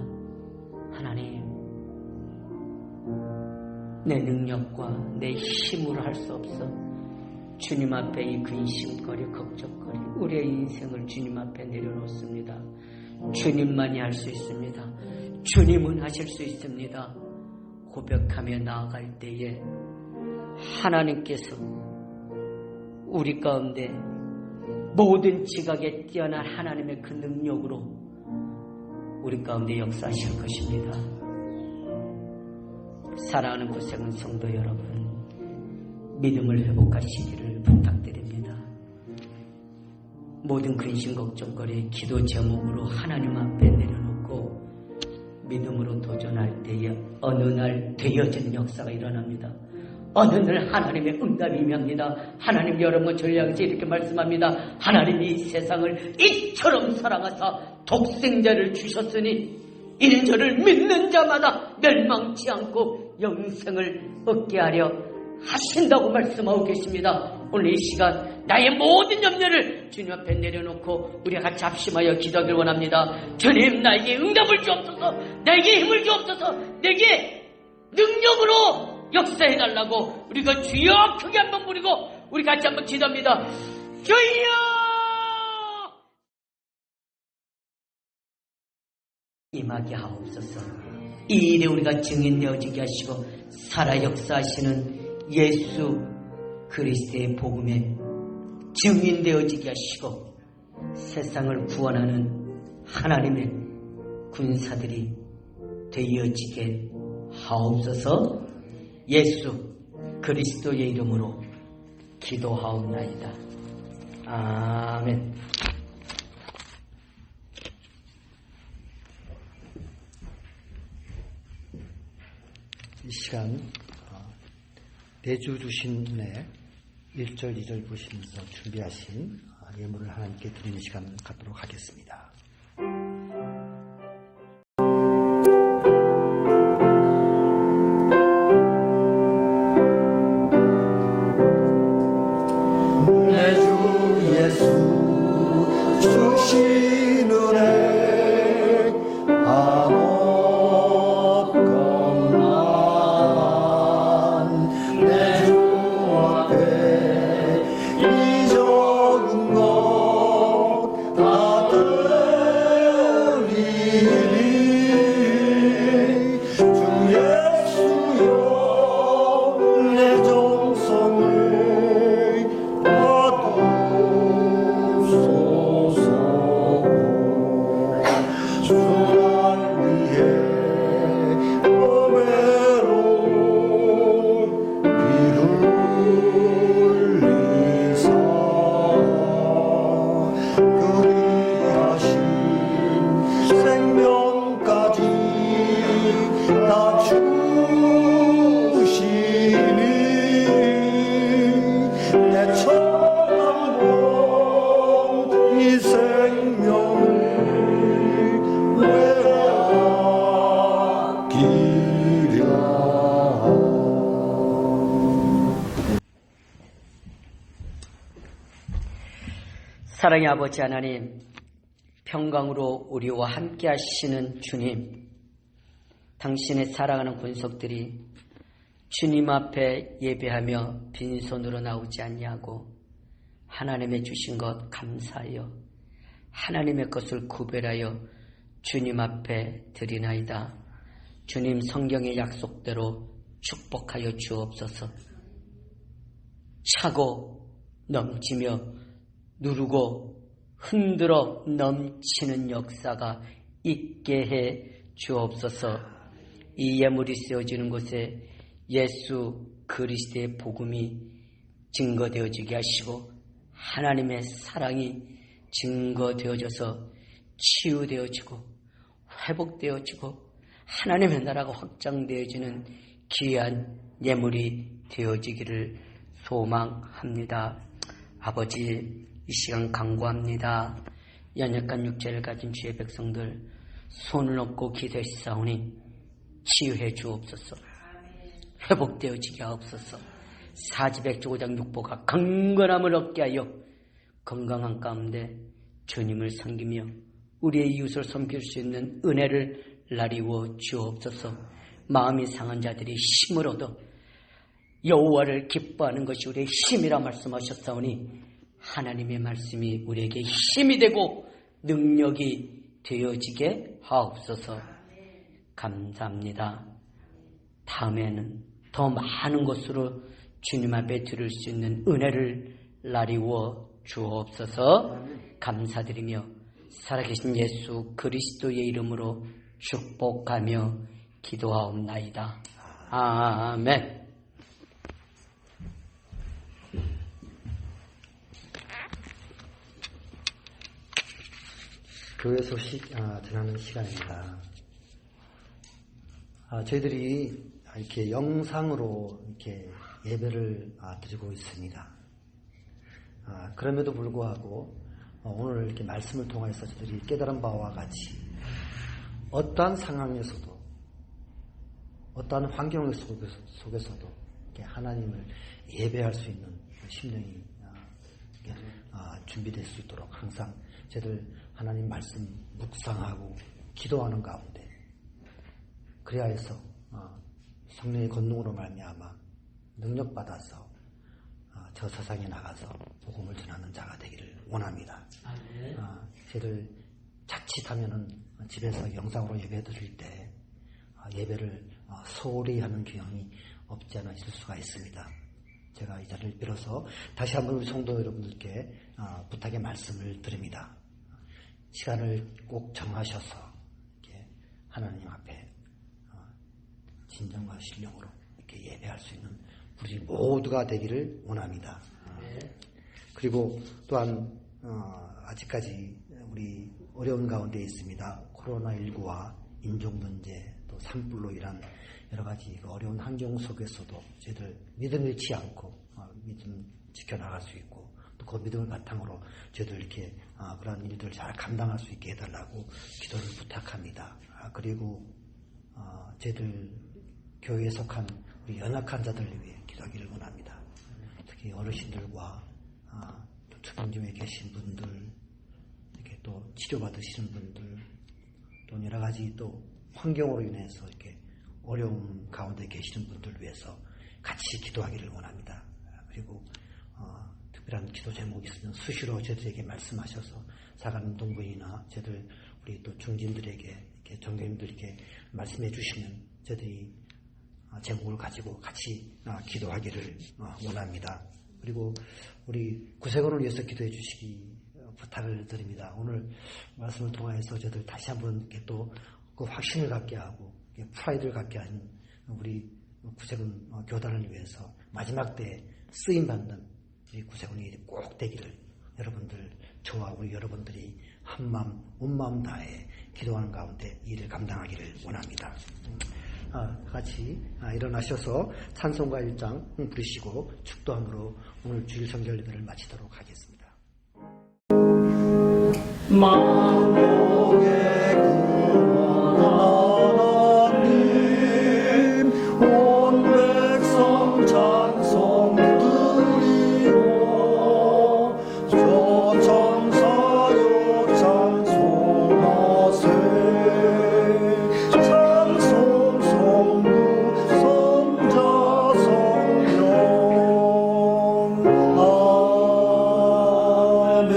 하나님, 내 능력과 내 힘으로 할 수 없어. 주님 앞에 이 근심거리, 걱정거리, 우리의 인생을 주님 앞에 내려놓습니다. 주님만이 할 수 있습니다. 주님은 하실 수 있습니다. 고백하며 나아갈 때에 하나님께서 우리 가운데 모든 지각에 뛰어난 하나님의 그 능력으로 우리 가운데 역사하실 것입니다. 사랑하는 고생은 성도 여러분, 믿음을 회복하시기를 부탁드립니다. 모든 근심 걱정거리 기도 제목으로 하나님 앞에 내려놓고 믿음으로 도전할 때에 어느 날 되어진 역사가 일어납니다. 어느 날 하나님의 응답이 임합니다. 하나님 여러분 저를 향해서 이렇게 말씀합니다. 하나님이 이 세상을 이처럼 사랑하사 독생자를 주셨으니 이는 저를 믿는 자마다 멸망치 않고 영생을 얻게 하려 하신다고 말씀하고 계십니다. 오늘 이 시간 나의 모든 염려를 주님 앞에 내려놓고 우리 같이 합심하여 기도하길 원합니다. 주님, 나에게 응답을 주옵소서, 나에게 힘을 주옵소서, 내게 능력으로 역사해달라고 우리가 주여 크게 한번 부르고 우리 같이 한번 기도합니다. 주여! 임하게 하옵소서. 이 일에 우리가 증인되어지게 하시고 살아 역사하시는 예수 그리스도의 복음에 증인되어지게 하시고 세상을 구원하는 하나님의 군사들이 되어지게 하옵소서. 예수 그리스도의 이름으로 기도하옵나이다. 아멘. 이 시간 내주 주신의 1절 2절 보시면서 준비하신 예물을 하나님께 드리는 시간 갖도록 하겠습니다. 내 주 예수 주신 은혜 아무 것만 내 주 앞에 잊어둔 것 다 드리리. 주 예수여 내 정성을 사랑의 아버지 하나님, 평강으로 우리와 함께 하시는 주님, 당신의 사랑하는 군속들이 주님 앞에 예배하며 빈손으로 나오지 않냐고 하나님의 주신 것 감사하여 하나님의 것을 구별하여 주님 앞에 드리나이다. 주님 성경의 약속대로 축복하여 주옵소서. 차고 넘치며 누르고 흔들어 넘치는 역사가 있게 해 주옵소서. 이 예물이 쓰여지는 곳에 예수 그리스도의 복음이 증거되어지게 하시고 하나님의 사랑이 증거되어져서 치유되어지고 회복되어지고 하나님의 나라가 확장되어지는 귀한 예물이 되어지기를 소망합니다. 아버지, 이 시간 간구합니다. 연약한 육체를 가진 주의 백성들 손을 얹고 기도했사오니 치유해 주옵소서. 회복되어지게 하옵소서. 사지백조고장 육보가 강건함을 얻게 하여 건강한 가운데 주님을 섬기며 우리의 이웃을 섬길 수 있는 은혜를 나리워 주옵소서. 마음이 상한 자들이 힘을 얻어 여호와를 기뻐하는 것이 우리의 힘이라 말씀하셨사오니 하나님의 말씀이 우리에게 힘이 되고 능력이 되어지게 하옵소서. 감사합니다. 다음에는 더 많은 것으로 주님 앞에 드릴 수 있는 은혜를 나리워 주옵소서. 감사드리며 살아계신 예수 그리스도의 이름으로 축복하며 기도하옵나이다. 아멘. 교회 소식 전하는 시간입니다. 저희들이 이렇게 영상으로 이렇게 예배를 드리고 있습니다. 그럼에도 불구하고 오늘 이렇게 말씀을 통해서 저희들이 깨달은 바와 같이 어떠한 상황에서도 어떠한 환경 속에서도 이렇게 하나님을 예배할 수 있는 심령이 준비될 수 있도록 항상 저희들 하나님 말씀 묵상하고 기도하는 가운데 그래야 해서 성령의 권능으로 말미암아 능력받아서 저 세상에 나가서 복음을 전하는 자가 되기를 원합니다. 저희들 자칫하면은 집에서 영상으로 예배 드릴 때 예배를 소홀히 하는 경향이 없지 않아 있을 수가 있습니다. 제가 이 자리를 빌어서 다시 한번 우리 성도 여러분들께 부탁의 말씀을 드립니다. 시간을 꼭 정하셔서 이렇게 하나님 앞에 진정과 신령으로 이렇게 예배할 수 있는 우리 모두가 되기를 원합니다. 그리고 또한 아직까지 우리 어려운 가운데 있습니다. 코로나19와 인종 문제 또 산불로 인한 여러 가지 어려운 환경 속에서도 저희들 믿음 잃지 않고 믿음 지켜나갈 수 있고 또 그 믿음을 바탕으로 저희들 이렇게 그러한 일들을 잘 감당할 수 있게 해달라고 기도를 부탁합니다. 그리고 저희들 교회에 속한 우리 연약한 자들을 위해 기도하기를 원합니다. 특히 어르신들과 또 주변중에 계신 분들, 이렇게 또 치료받으시는 분들, 또 여러 가지 또 환경으로 인해서 이렇게 어려움 가운데 계시는 분들을 위해서 같이 기도하기를 원합니다. 그리고 특별한 기도 제목이 있으면 수시로 저희들에게 말씀하셔서 사가는 동부이나 저희들 우리 또 중진들에게 이렇게 종교인들에게 말씀해 주시면 저희들이 제목을 가지고 같이 기도하기를 원합니다. 그리고 우리 구세군을 위해서 기도해 주시기 부탁을 드립니다. 오늘 말씀을 통해서 저희들 다시 한번 이렇게 또 그 확신을 갖게 하고 프라이드를 갖게 하는 우리 구세군 교단을 위해서 마지막 때에 쓰임받는 우리 구세군이 꼭 되기를 여러분들 저와 우리 여러분들이 한마음 온마음 다해 기도하는 가운데 일을 감당하기를 원합니다. 같이 일어나셔서 찬송가 1장 부르시고 축도함으로 오늘 주일 성결 예배를 마치도록 하겠습니다. 만국의 구원 하나님 온 백성 찬송 드리고 저 천사여 찬송하세 찬송 성부 성자 성령 아멘.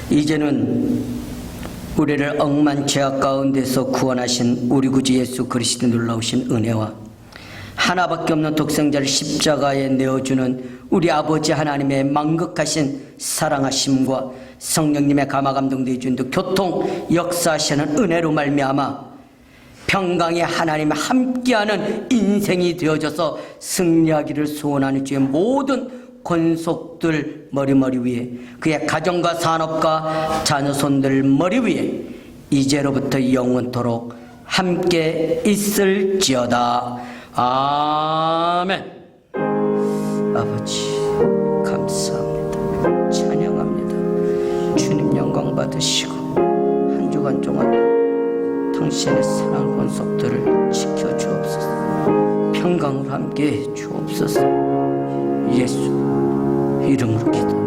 이제는 우리를 억만 죄악 가운데서 구원하신 우리 구주 예수 그리스도 놀라우신 은혜와 하나밖에 없는 독생자를 십자가에 내어주는 우리 아버지 하나님의 만극하신 사랑하심과 성령님의 감화감동도 해준 교통 역사하시는 은혜로 말미암아 평강의 하나님 함께하는 인생이 되어져서 승리하기를 소원하는 주의 모든 권속들 머리 위에 그의 가정과 산업과 자녀손들 머리 위에 이제로부터 영원토록 함께 있을지어다. 아멘. 아버지 감사합니다. 찬양합니다. 주님 영광 받으시고 한 주간 동안 당신의 사랑하는 권속들을 지켜주옵소서. 평강을 함께 해 주옵소서. 예수 이름으로 기도